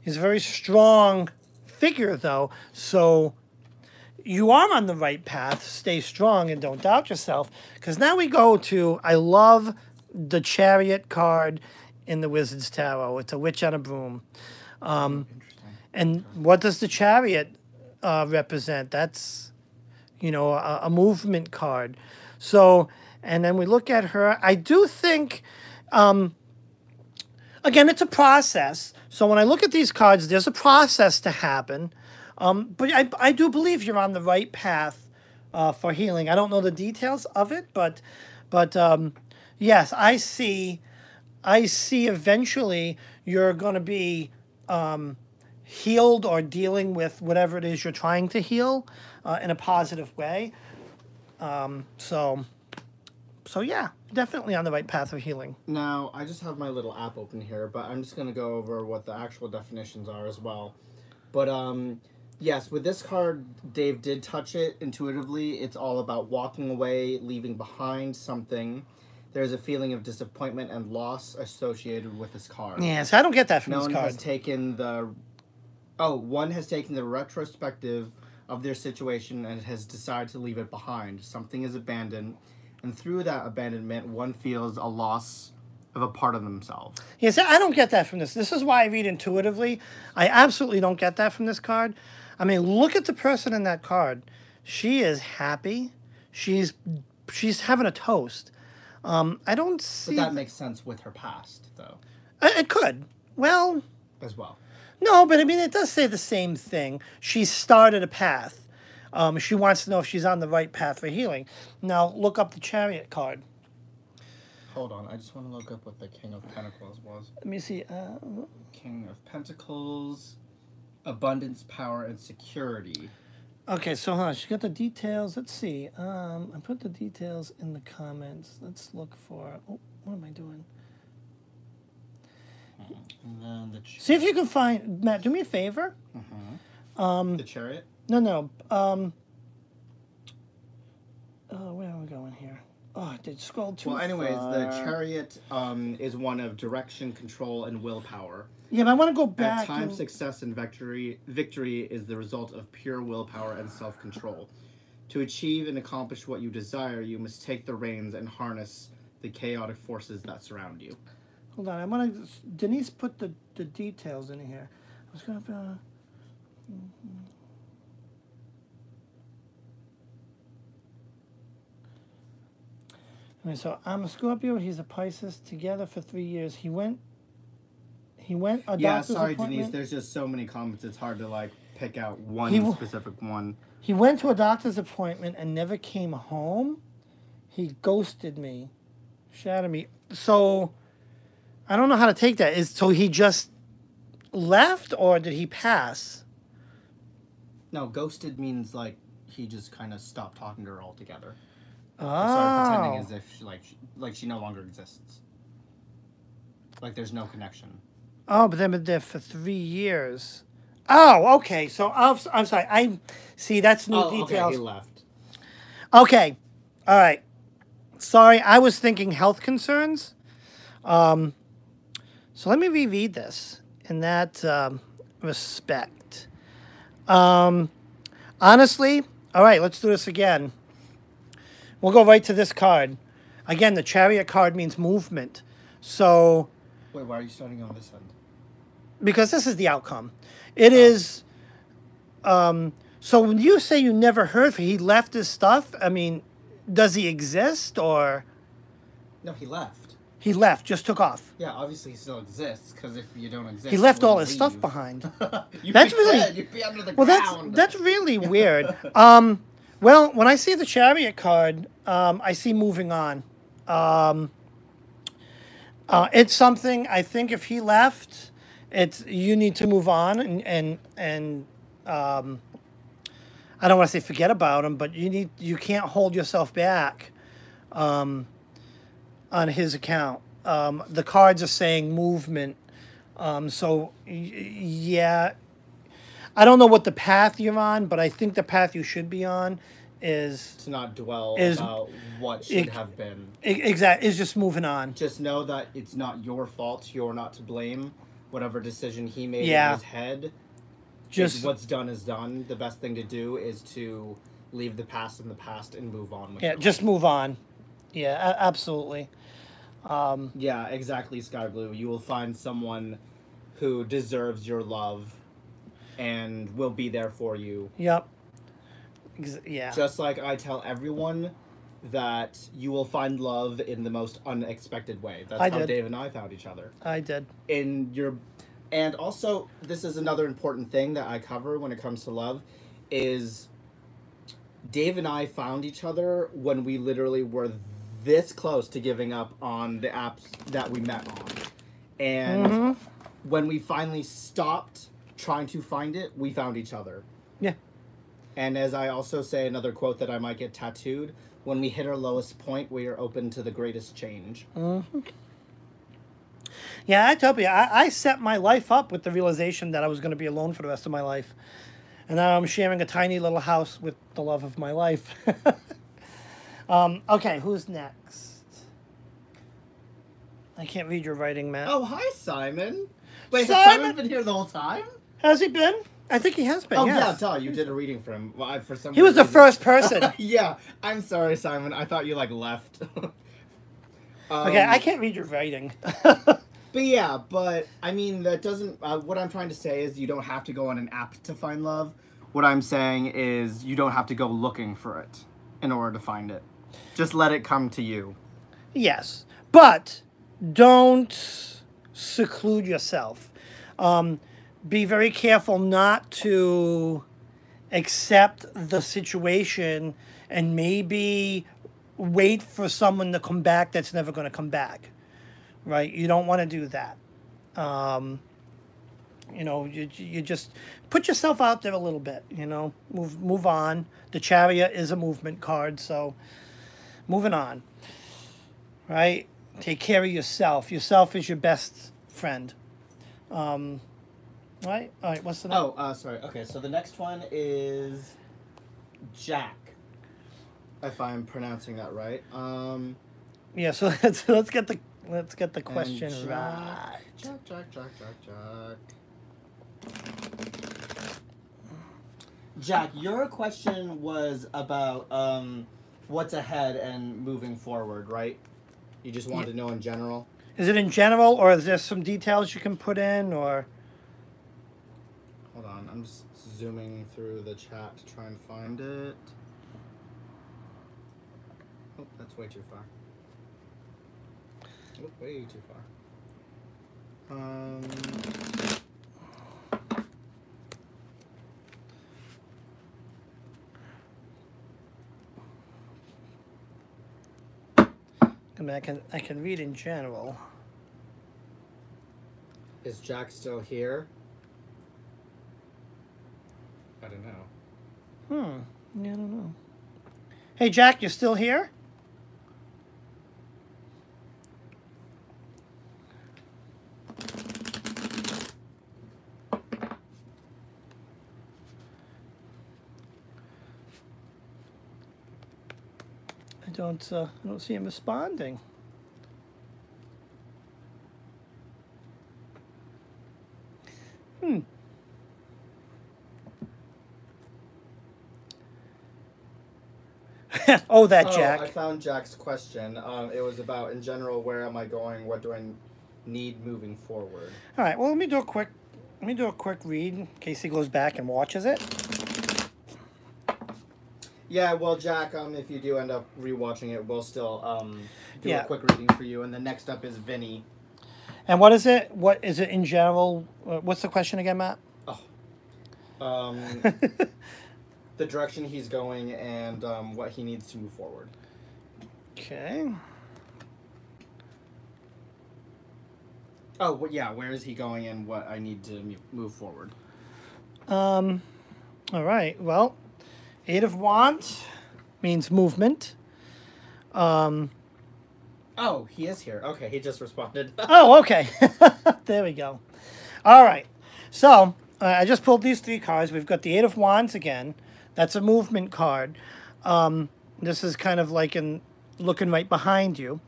He's a very strong figure, though. So you are on the right path. Stay strong and don't doubt yourself. Because now we go to, I love the Chariot card in the Wizard's Tarot. It's a witch on a broom. And what does the Chariot represent? That's, you know, a movement card. So, and then we look at her. I do think, again, it's a process. So when I look at these cards, there's a process to happen. But I do believe you're on the right path for healing. I don't know the details of it, but yes, I see eventually you're going to be healed or dealing with whatever it is you're trying to heal in a positive way. So yeah, definitely on the right path of healing. Now, I just have my little app open here, but I'm just going to go over what the actual definitions are as well. But yes, with this card, Dave did touch it intuitively. It's all about walking away, leaving behind something. There's a feeling of disappointment and loss associated with this card. Yes, I don't get that from this card. One has taken the retrospective of their situation and has decided to leave it behind. Something is abandoned, and through that abandonment, one feels a loss of a part of themselves. Yes, I don't get that from this. This is why I read intuitively. I absolutely don't get that from this card. I mean, look at the person in that card. She is happy. She's having a toast. I don't see... But that makes sense with her past, though. It could. Well... As well. No, but I mean, it does say the same thing. She started a path. She wants to know if she's on the right path for healing. Now, look up the Chariot card. Hold on. I just want to look up what the King of Pentacles was. Let me see. King of Pentacles, abundance, power, and security. Okay, so hold on. She got the details. Let's see. I put the details in the comments. Let's look for... Oh, what am I doing? And then the see if you can find... Matt, do me a favor. The Chariot? No. Where are we going here? Oh, I did scroll too far. Well, anyways, the Chariot is one of direction, control, and willpower. Yeah, but I want to go back. At times, success and victory is the result of pure willpower and self-control. To achieve and accomplish what you desire, you must take the reins and harness the chaotic forces that surround you. Hold on, I want to... Denise put the details in here. I was going to... Okay, so I'm a Scorpio. He's a Pisces. Together for 3 years. He went a doctor's sorry, appointment. Denise. There's just so many comments. It's hard to like pick out one specific one. He went to a doctor's appointment and never came home. He ghosted me, shattered me. So I don't know how to take that. So he just left, or did he pass? No, ghosted means like he just kind of stopped talking to her altogether. Oh. Started pretending as if she no longer exists. Like there's no connection. Oh, but they've been there for 3 years. Oh, okay. So I'm sorry. I see. That's new details. Okay, he left. Okay, all right. Sorry, I was thinking health concerns. So let me reread this in that respect. Honestly, all right, let's do this again. We'll go right to this card. Again, the Chariot card means movement. So, Wait, why are you starting on this end? because this is the outcome, it Oh. is. So when you say you never heard from, he left his stuff. I mean, does he exist or No, he left. he left, just took off? Yeah, obviously he still exists, because if you don't exist, He you left all wouldn't his stuff leave. behind. You'd That's be really- dead. You'd be under the Well, ground. that's really weird. Well, when I see the Chariot card, I see moving on. It's something I think if he left, it's you need to move on and I don't want to say forget about him, but you can't hold yourself back on his account. The cards are saying movement. Yeah, I don't know what the path you're on, but I think the path you should be on is to not dwell is- about what should have been. exact is just moving on. Just know that it's not your fault. You're not to blame. Whatever decision he made Yeah. in his head, Just what's done is done. The best thing to do is to leave the past in the past and move on with yeah, your just life. move on. Yeah, absolutely. Yeah, exactly, Sky Blue. You will find someone who deserves your love and will be there for you. Yep. Yeah. Just like I tell everyone that you will find love in the most unexpected way. That's I how did. Dave and I found each other. I did. And also, this is another important thing that I cover when it comes to love, is Dave and I found each other when we literally were this close to giving up on the apps that we met on. And when we finally stopped trying to find it, we found each other. Yeah. And as I also say, another quote that I might get tattooed, when we hit our lowest point, we are open to the greatest change. Yeah, I tell you, I set my life up with the realization that I was going to be alone for the rest of my life. And now I'm sharing a tiny little house with the love of my life. Okay, who's next? I can't read your writing, Matt. Oh, hi, Simon. Wait, Simon? has Simon been here the whole time? Has he been? I think he has been, Oh, yes. yeah, duh, you did a reading for him. Well, for some He was the reason- first person. Yeah, I'm sorry, Simon. I thought you, left. Okay, I can't read your writing. But yeah, I mean, that doesn't... what I'm trying to say is you don't have to go on an app to find love. What I'm saying is you don't have to go looking for it in order to find it. Just let it come to you. Yes, but don't seclude yourself. Be very careful not to accept the situation and maybe wait for someone to come back that's never going to come back, right? You don't want to do that. You just put yourself out there a little bit, move on. The Chariot is a movement card, so moving on, right? Take care of yourself. Yourself is your best friend. Right? All right, what's the next? Oh, sorry. Okay, so the next one is Jack. If I'm pronouncing that right. Yeah, so let's get the question and right. Jack. Jack, your question was about what's ahead and moving forward, right? You just wanted to know in general? Is it in general, or is there some details you can put in, or? Hold on, I'm just zooming through the chat to try and find it. Oh, that's way too far. Oh, way too far. I mean, I can read in general. Is Jack still here? I don't know. Yeah, I don't know. Hey, Jack, you still here? I don't see him responding. Oh, that Oh, Jack. I found Jack's question. It was about, in general, where am I going? What do I need moving forward? All right. Well, let me do a quick read in case he goes back and watches it. Yeah, well, Jack, if you do end up rewatching it, we'll still do Yeah. a quick reading for you. And then next up is Vinny. And what is it? What is it in general? What's the question again, Matt? Oh, the direction he's going and what he needs to move forward. Okay. Oh, yeah. Where is he going and what I need to move forward? All right. Well, Eight of Wands means movement. Oh, he is here. Okay, he just responded. Oh, okay. There we go. All right. So I just pulled these three cards. We've got the Eight of Wands again. That's a movement card. This is kind of like looking right behind you.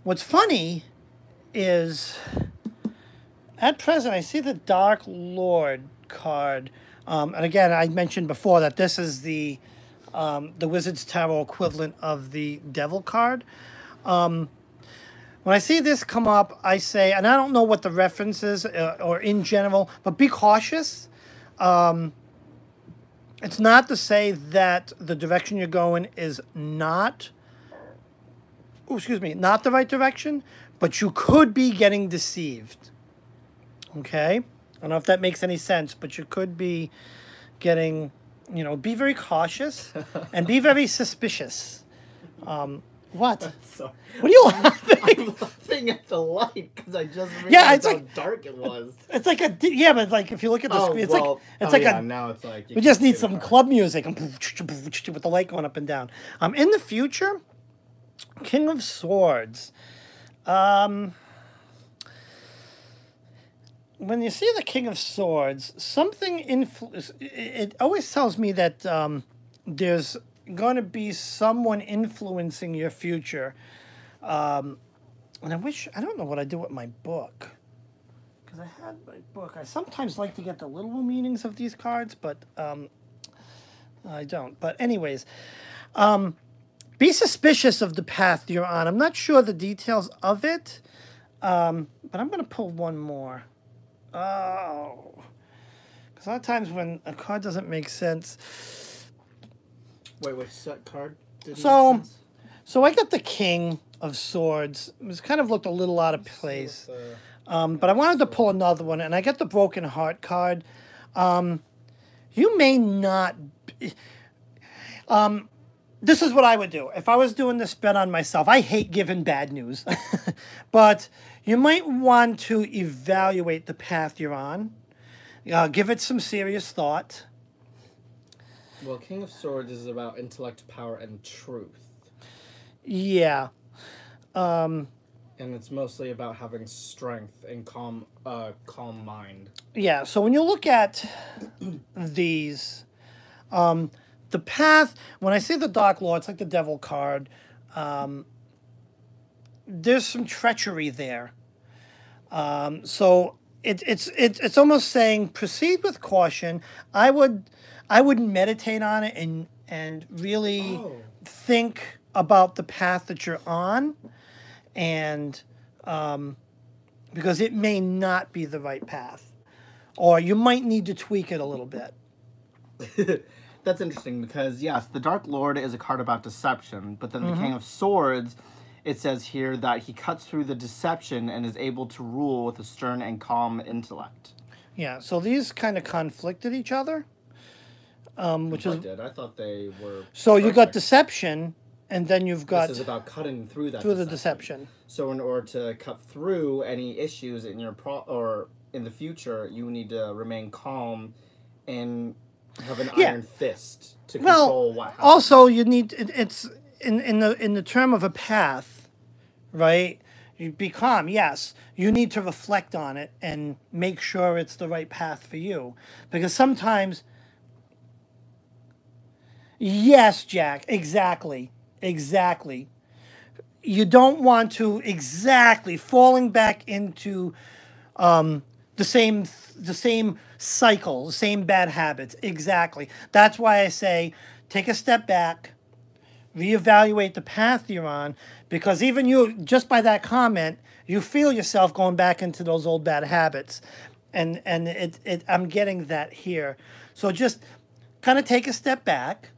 What's funny is at present I see the Dark Lord card. And again, I mentioned before that this is the Wizard's Tarot equivalent of the Devil card. When I see this come up, I say, and I don't know what the reference is or in general, but be cautious. It's not to say that the direction you're going is not, not the right direction, but you could be getting deceived. Okay? I don't know if that makes any sense, but you could be getting, be very cautious and be very suspicious. What? Sorry. What are you laughing? I'm laughing at the light because I just realized it's how like dark it was. It's like but like if you look at the screen, Now it's like we just need some club music with the light going up and down. In the future, King of Swords. When you see the King of Swords, something it always tells me that there's going to be someone influencing your future. And I don't know what I do with my book. Because I had my book. I sometimes like to get the literal meanings of these cards, but I don't. But anyways, be suspicious of the path you're on. I'm not sure the details of it, but I'm going to pull one more. Oh. Because a lot of times when a card doesn't make sense... Wait, which card did So I got the King of Swords. It kind of looked a little out of place. But I wanted to pull another one, and I got the Broken Heart card. You may not... this is what I would do. If I was doing this bet on myself, I hate giving bad news. But you might want to evaluate the path you're on. Give it some serious thought. Well, King of Swords is about intellect, power, and truth. Yeah. And it's mostly about having strength and calm mind. Yeah, so when you look at these, the path, when I see the Dark Lord, it's like the Devil card, there's some treachery there. So it's almost saying proceed with caution. I would meditate on it and really think about the path that you're on, and because it may not be the right path, or you might need to tweak it a little bit. That's interesting because, yes, the Dark Lord is a card about deception, but then the King of Swords, it says here that he cuts through the deception and is able to rule with a stern and calm intellect. Yeah, so these kind of conflicted each other. Which is I thought they were... So you got deception, and then you've got... This is about cutting through that the deception. So in order to cut through any issues in your or in the future, you need to remain calm and have an iron fist to control what happens. Also, you need... It's in the term of a path, right? You be calm, yes. You need to reflect on it and make sure it's the right path for you. Because sometimes... Yes, Jack, exactly. You don't want to falling back into the same cycle, the same bad habits. Exactly. That's why I say take a step back, reevaluate the path you're on, because even you, just by that comment, you feel yourself going back into those old bad habits. And I'm getting that here. So just kind of take a step back,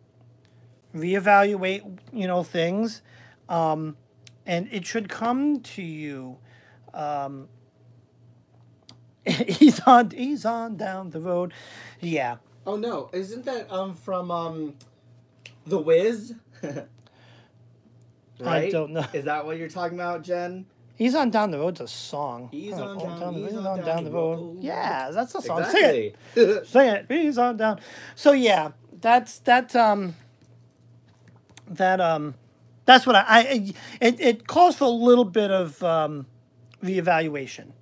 reevaluate, things, and it should come to you. He's on down the road. Yeah. Oh no, isn't that from The Wiz? Right? I don't know. Is that what you're talking about, Jen? He's on down the road's a song. He's Oh, on down the road. road. Yeah, that's a song. Exactly. Sing it. Sing it. He's on down. So yeah, that's what it calls for a little bit of reevaluation.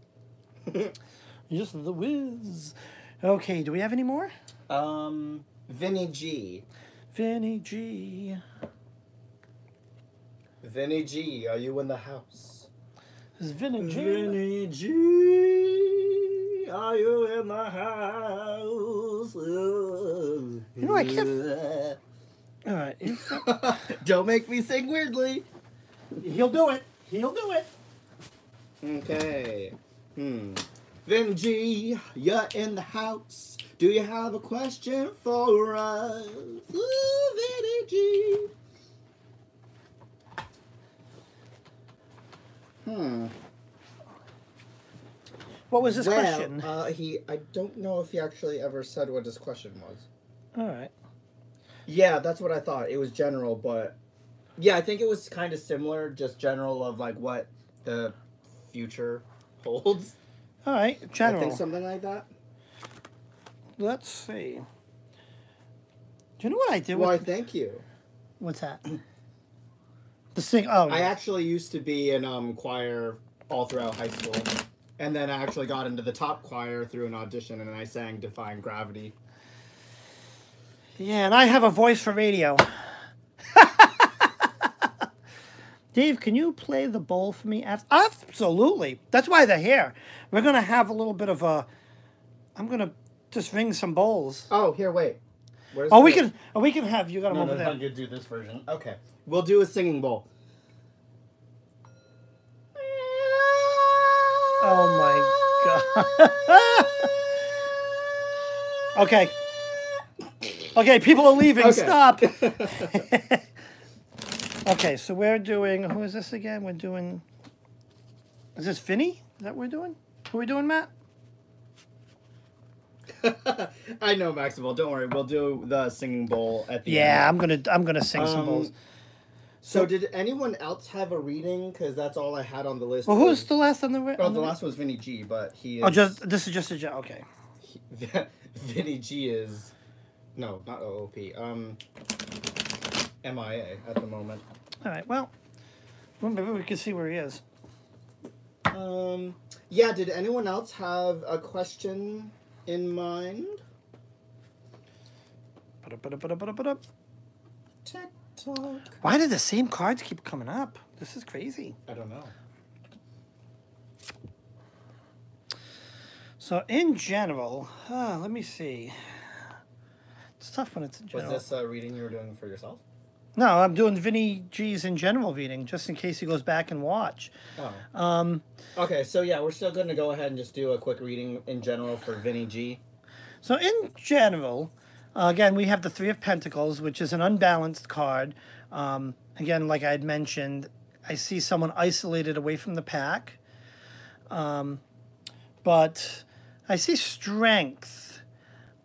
Just the whiz. Okay, do we have any more? Vinny G. Vinny G. Vinny G, are you in the house? Is Vinny G? Vinny G, are you in the house? I can't. All right. Don't make me sing weirdly. He'll do it. He'll do it. Okay. Vinny G, you're in the house. Do you have a question for us? Ooh, Vinny G. What was his question? I don't know if he actually ever said what his question was. All right. Yeah, that's what I thought. It was general, but yeah, I think it was kind of similar, just general of like what the future holds. All right, general. I think something like that. Let's see. Do you know what I did? Why, thank you. What's that? The sing. Oh, I actually used to be in choir all throughout high school, and then I actually got into the top choir through an audition, and I sang "Defying Gravity." Yeah, and I have a voice for radio. Dave, can you play the bowl for me? Absolutely. That's why they're here. We're gonna have a little bit of a. I'm gonna just ring some bowls. Oh, here, wait. Where's we can have you got them over there. I'm gonna do this version. Okay, we'll do a singing bowl. Oh my god. Okay. Okay, people are leaving. Okay. Stop. Okay, so we're doing. Who is this again? We're doing. Is this Vinny? Is that what we're doing? Who are we doing, Matt? I know, Maxwell. Don't worry. We'll do the singing bowl at the end. Yeah, I'm gonna sing some bowls. So did anyone else have a reading? Because that's all I had on the list. Well, who's the last on the? The last was Vinny G, but he is. Oh, this is just a joke. Okay. Vinny G is, no, not OOP. MIA at the moment. All right. Well, maybe we can see where he is. Yeah. Did anyone else have a question in mind? TikTok. Why did the same cards keep coming up? This is crazy. I don't know. So in general, let me see. It's tough when it's in general. Was this a reading you were doing for yourself? No, I'm doing Vinny G's in general reading, just in case he goes back and watch. Oh. Okay, so yeah, we're still going to go ahead and just do a quick reading in general for Vinny G. So in general, again, we have the Three of Pentacles, which is an unbalanced card. Again, like I had mentioned, I see someone isolated away from the pack. But I see strength.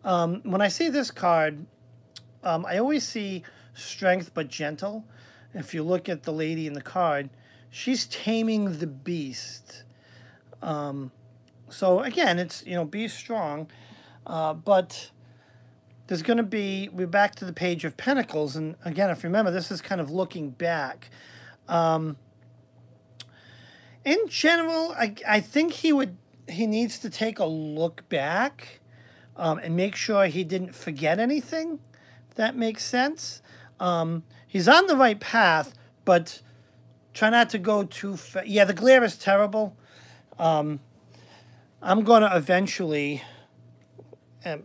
When I see this card, I always see strength but gentle. If you look at the lady in the card, she's taming the beast. So again, it's, be strong. But there's going to be, we're back to the Page of Pentacles. And again, if you remember, this is kind of looking back. In general, I think he needs to take a look back and make sure he didn't forget anything. If that makes sense. He's on the right path, but try not to go too far. Yeah, the glare is terrible. I'm going to eventually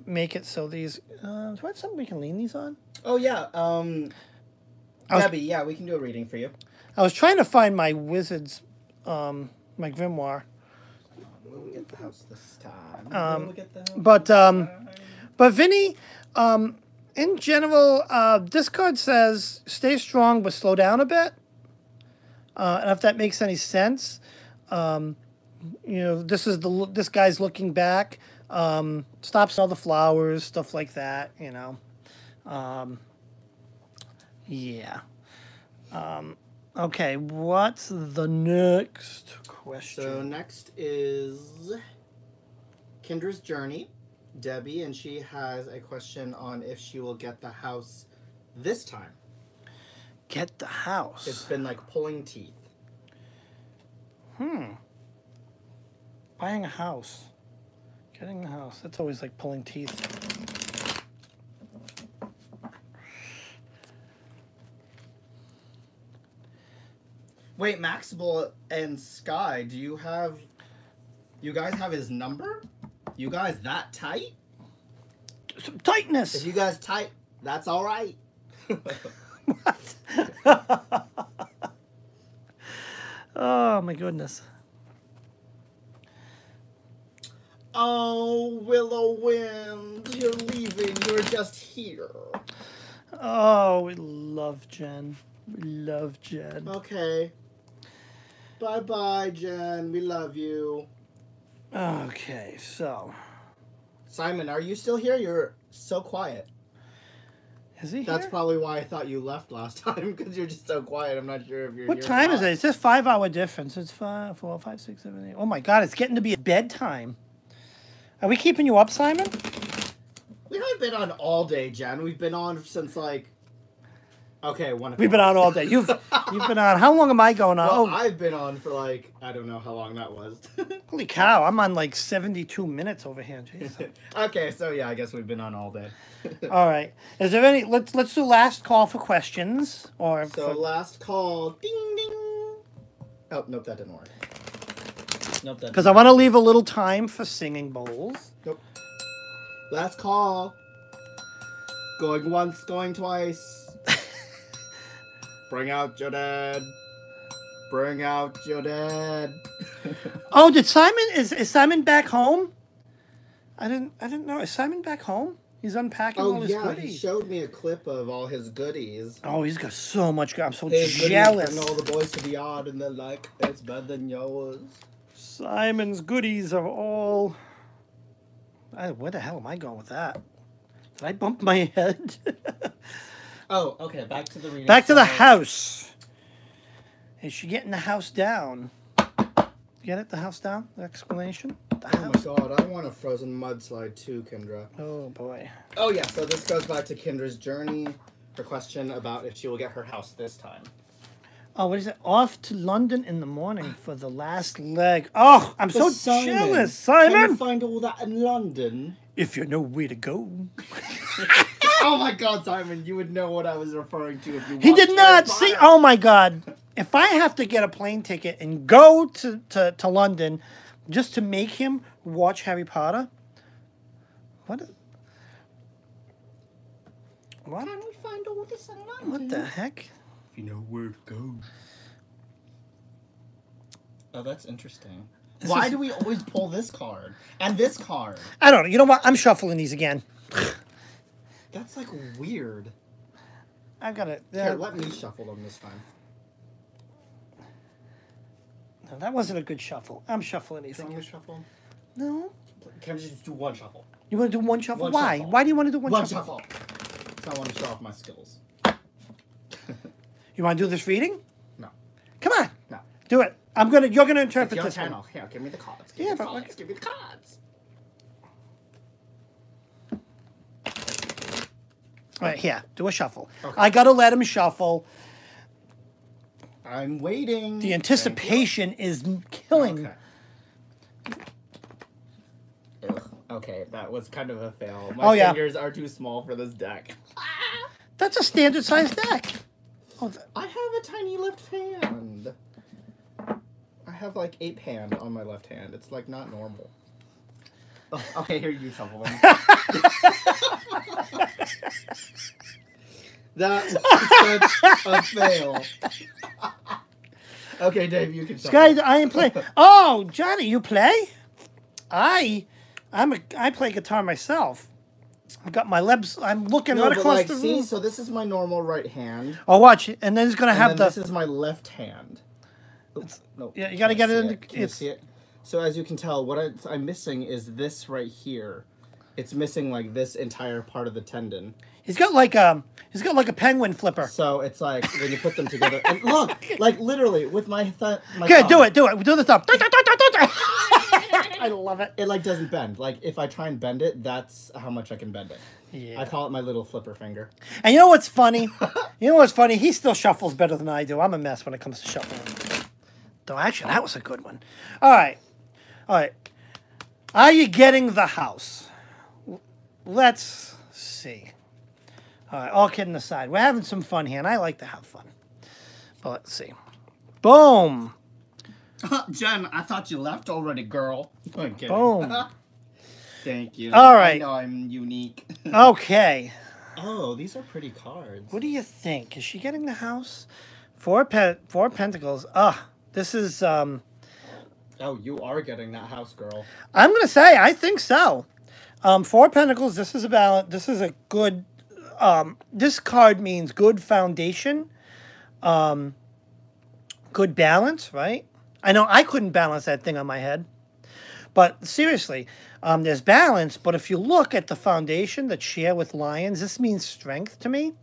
make it so these... is there something we can lean these on? Oh, yeah. Debbie, yeah, we can do a reading for you. I was trying to find my wizard's, my grimoire. Will we get the house this time? Will we get the house But Vinny, in general, this card says stay strong but slow down a bit. And if that makes any sense, you know, this guy's looking back, stops all the flowers, stuff like that. You know, yeah. Okay, what's the next question? So next is Kendra's Journey, Debbie, and she has a question on if she will get the house this time. Get the house. It's been like pulling teeth. Buying a house. Getting a house. That's always like pulling teeth. Wait, Maxwell and Sky, do you guys have his number? You guys that tight? Some tightness. If you guys tight, that's all right. What? Oh my goodness. Oh, Willow Wind, you're leaving. You're just here. Oh, we love Jen. We love Jen. Okay. Bye-bye, Jen. We love you. Okay, so. Simon, are you still here? You're so quiet. Is he That's here? probably why I thought you left last time, because you're just so quiet. I'm not sure if you're What here or time is not. it? It's just 5-hour difference. It's 5, 4, 5, 6, 7, 8. Oh my God, it's getting to be bedtime. Are we keeping you up, Simon? We haven't been on all day, Jen. We've been on since like... Okay, 1 o'clock. We've been on all day. You've been on. How long am I going on? Well, I've been on for like, I don't know how long that was. Holy cow, I'm on like 72 minutes over here. Jeez. Okay, so yeah, I guess we've been on all day. All right. Is there any? Let's do last call for questions or. So last call, ding ding. Oh nope, that didn't work. Nope, that. Because I want to leave a little time for singing bowls. Nope. Last call. Going once, going twice. Bring out your dad. Bring out your dad. Oh, did Simon is Simon back home? I didn't know. Is Simon back home? He's unpacking all his goodies. He showed me a clip of all his goodies. Oh, he's got so much. I'm so His jealous. goodies, and all the boys to the yard, and they're like, it's better than yours. Simon's goodies are all. Where the hell am I going with that? Did I bump my head? Oh, okay. Back to the reading. Back to the house. Is she getting the house down? Get it? The house down? The explanation? The Oh my god, I want a frozen mudslide too, Kendra. Oh boy. Oh yeah, so this goes back to Kendra's journey. Her question about if she will get her house this time. Oh, what is it? Off to London in the morning for the last leg. Oh, I'm so jealous, Simon. Can you find all that in London? If you know where to go. Oh my god, Simon, you would know what I was referring to if you He did watched not Harry see. Potter. Oh my God. If I have to get a plane ticket and go to London just to make him watch Harry Potter, what? What? Can we find all this in London? What the heck? If you know where to go. Oh, that's interesting. Why do we always pull this card? And this card? I don't know. You know what? I'm shuffling these again. That's like weird. I've got it. Here, let me shuffle them this time. No, that wasn't a good shuffle. I'm shuffling these Do you want again. me to shuffle? No. Can I just do one shuffle? You want to do one shuffle? One Why? shuffle. Why do you want to do one One shuffle? shuffle. So I want to show off my skills. You want to do this reading? No. Come on. No. Do it. You're gonna It's interpret your this turn. one. Here, give me the cards. Yeah, Give me the but cards. Give me the cards. All right, here. Do a shuffle. Okay. I gotta let him shuffle. I'm waiting. The anticipation is killing. Okay. Ugh. Okay, that was kind of a fail. My Oh, yeah. fingers are too small for this deck. That's a standard size deck. Oh, I have a tiny left hand. I have like 8 hand on my left hand. It's like not normal. Oh, okay, here you shuffle them. That was such a fail. Okay, Dave, you can shuffle. Guys, I am playing. Oh, Johnny, you play? I play guitar myself. I've got my lips. I'm looking No, right but across like, the see, room. so this is my normal right hand. Oh, watch it, and then it's gonna And have then the. this is my left hand. Oops, no, Yeah, you gotta get it in. Can you see it? So as you can tell, what I'm missing is this right here. It's missing like this entire part of the tendon. He's got like a penguin flipper. So it's like when you put them together, and look, like literally with my thumb. Okay, do it. Do the thumb. I love it. It like doesn't bend. Like if I try and bend it, that's how much I can bend it. Yeah. I call it my little flipper finger. And you know what's funny? He still shuffles better than I do. I'm a mess when it comes to shuffling. Though actually, that was a good one. All right. Are you getting the house? Let's see. All right, all kidding aside, we're having some fun here, and I like to have fun. But let's see. Boom. Jen, I thought you left already, girl. I'm kidding. Boom. Thank you. All right. I know I'm unique. Okay. Oh, these are pretty cards. What do you think? Is she getting the house? Four pentacles. This is. Oh, you are getting that house, girl. I'm gonna say I think so. Four pentacles. This is a balance. This is a good. This card means good foundation. Good balance, right? I know I couldn't balance that thing on my head. But seriously, there's balance. But if you look at the foundation that share with lions, this means strength to me.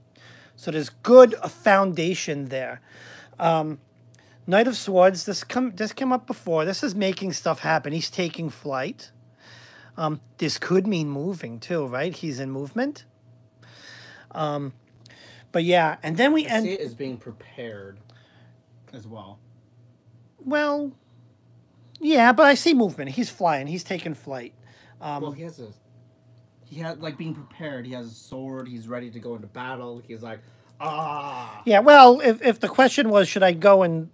So there's good foundation there. Knight of Swords, this came up before. This is making stuff happen. He's taking flight. This could mean moving too, right? He's in movement. But yeah, and then we end. See it as being prepared as well. Well, yeah, but I see movement. He's flying. He's taking flight. Well, he had like being prepared. He has a sword. He's ready to go into battle. He's like, ah. Yeah, well, if the question was, should I go and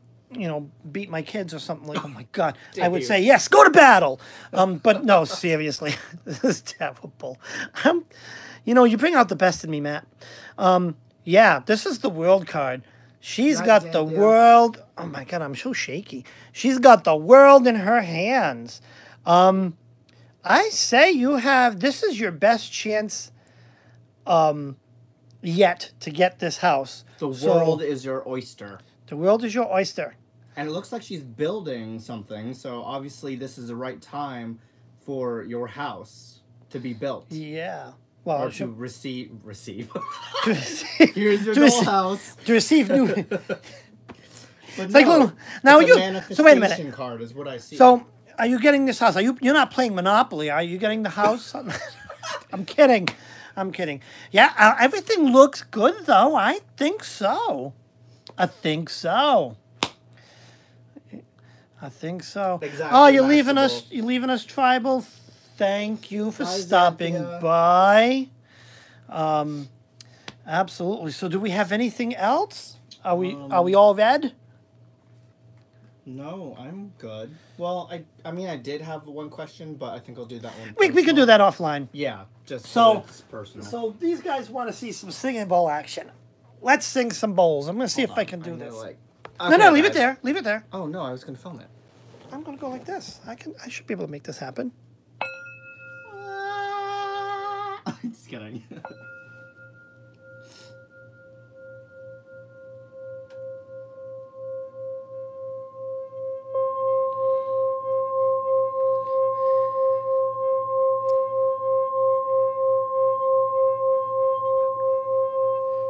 beat my kids or something like, oh my God, I would say yes, go to battle. But no, seriously, this is terrible. You bring out the best in me, Matt. Yeah, this is the World card. She's got the world. Oh my God, I'm so shaky. She's got the world in her hands. I say this is your best chance yet to get this house. The world is your oyster. The world is your oyster. And it looks like she's building something, so obviously this is the right time for your house to be built. Yeah. Well, or to receive. To receive. Here's your dollhouse. To receive new. But like little. Now you. So wait a minute. Card is what I see. So are you getting this house? You're not playing Monopoly, are you getting the house? I'm kidding. Yeah, everything looks good though. I think so. Exactly. Oh, you're leaving us. You're leaving us, tribal. Thank you for stopping by. Absolutely. So, do we have anything else? Are we all red? No, I'm good. Well, I did have one question, but I think I'll do that one. We can do that offline. Yeah, just so it's personal. So these guys want to see some singing bowl action. Let's sing some bowls. I'm gonna see if I can do this. Okay, no, leave it there. Leave it there. Oh no, I was gonna film it. I'm gonna go like this. I should be able to make this happen. Just kidding.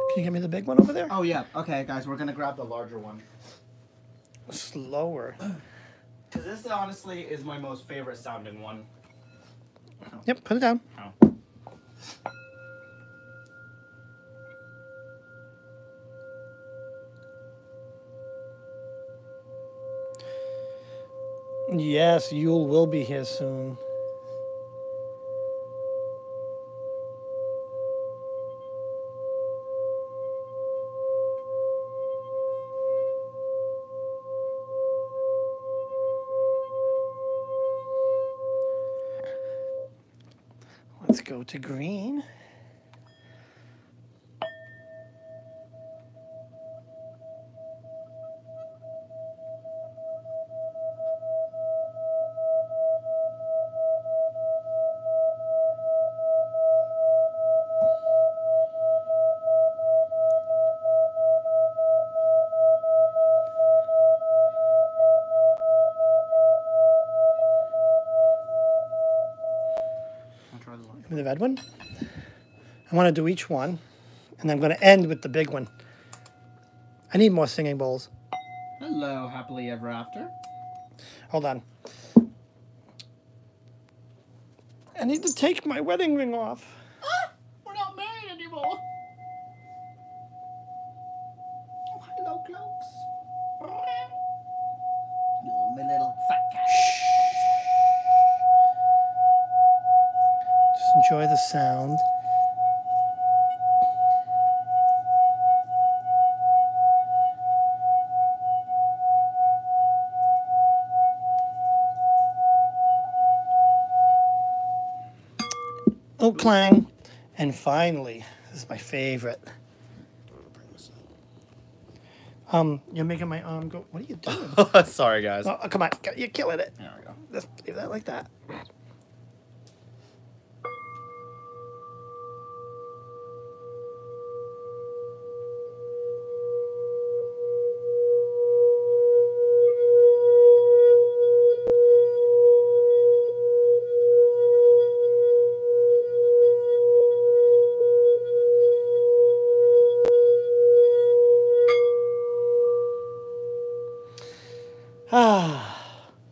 Can you give me the big one over there? Oh yeah. Okay, guys, we're gonna grab the larger one. Slower. Because this honestly is my most favorite sounding one. Yep, put it down. Oh. Yes, Yule will be here soon. Let's go to green. The red one. I want to do each one, and I'm going to end with the big one. I need more singing bowls. Hello, happily ever after. Hold on. I need to take my wedding ring off. Ah, we're not married anymore. Oh, hello, cloaks. Oh, my little fat cat. Just enjoy the sound. Oh, clang. And finally, this is my favorite. You're making my arm go. What are you doing? Sorry, guys. Oh, come on. You're killing it. There we go. Just leave that like that.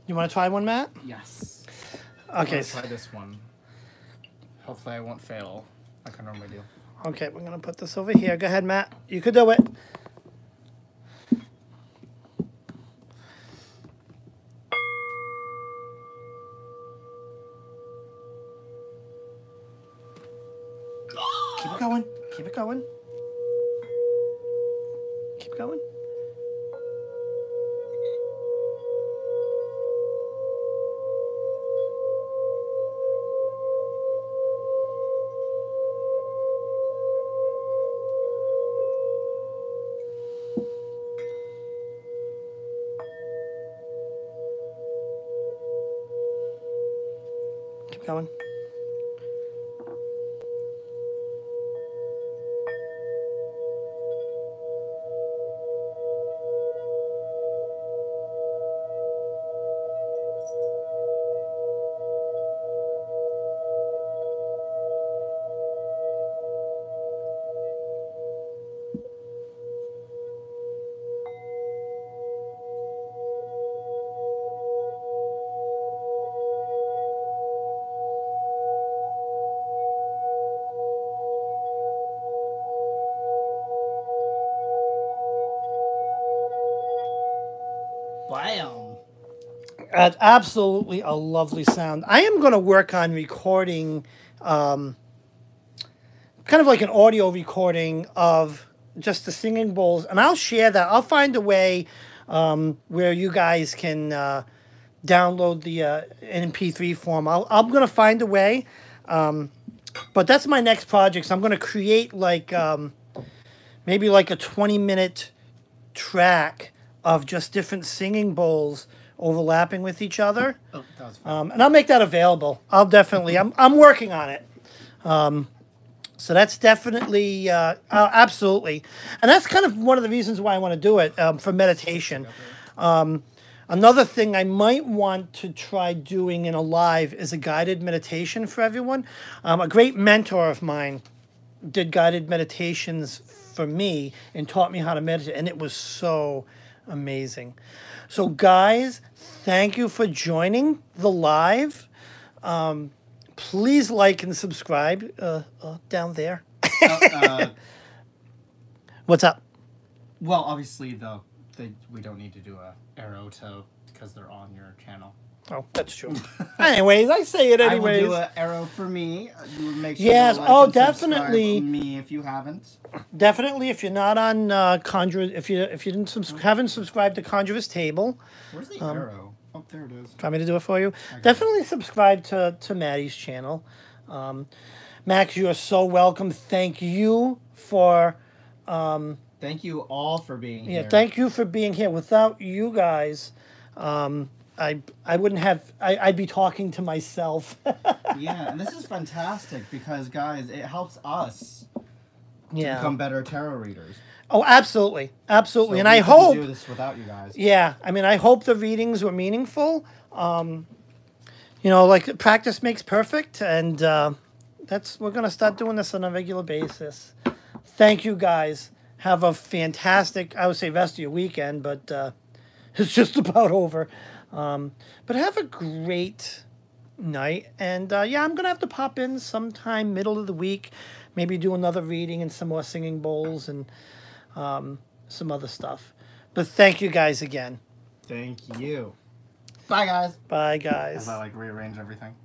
You want to try one, Matt? Yes. Okay. Let's try this one. Hopefully I won't fail like I normally do. Okay, we're going to put this over here. Go ahead, Matt. You could do it. Keep it going. Keep it going. Keep going. Keep going. Bam! Absolutely a lovely sound. I am going to work on recording, kind of like an audio recording of just the singing bowls, and I'll share that. I'll find a way where you guys can download the MP3 form. I'm going to find a way, but that's my next project. So I'm going to create like maybe like a 20-minute track of just different singing bowls overlapping with each other. Oh, that was fun. And I'll make that available. I'll definitely, I'm working on it. So that's definitely, absolutely. And that's kind of one of the reasons why I want to do it, for meditation. Another thing I might want to try doing in a live is a guided meditation for everyone. A great mentor of mine did guided meditations for me and taught me how to meditate, and it was so amazing. So guys, thank you for joining the live. Please like and subscribe down there. What's up? Well, obviously, we don't need to do a arrow because they're on your channel. Oh, that's true. Anyways, I say it anyways. I will do an arrow for me. Make sure yes. to like Oh, and definitely. subscribe me if you haven't. Definitely, if you're not on Conjure, if you haven't subscribed to Conjurer's Table. Where's the arrow? Oh, there it is. Want me to do it for you? Definitely subscribe to Maddie's channel. Max, you are so welcome. Thank you for... Thank you all for being here. Thank you for being here. Without you guys, I wouldn't have... I'd be talking to myself. Yeah, and this is fantastic because, guys, it helps us to Yeah. become better tarot readers. Oh, absolutely. Absolutely. So And we I couldn't hope... do this without you guys. Yeah. I mean, I hope the readings were meaningful. You know, like, practice makes perfect. And we're going to start doing this on a regular basis. Thank you, guys. Have a fantastic, I would say, rest of your weekend, but it's just about over. But have a great night. And, yeah, I'm going to have to pop in sometime middle of the week. Maybe do another reading and some more singing bowls and some other stuff. But thank you guys again. Thank you. Bye, guys. Bye, guys. As I, like, rearrange everything.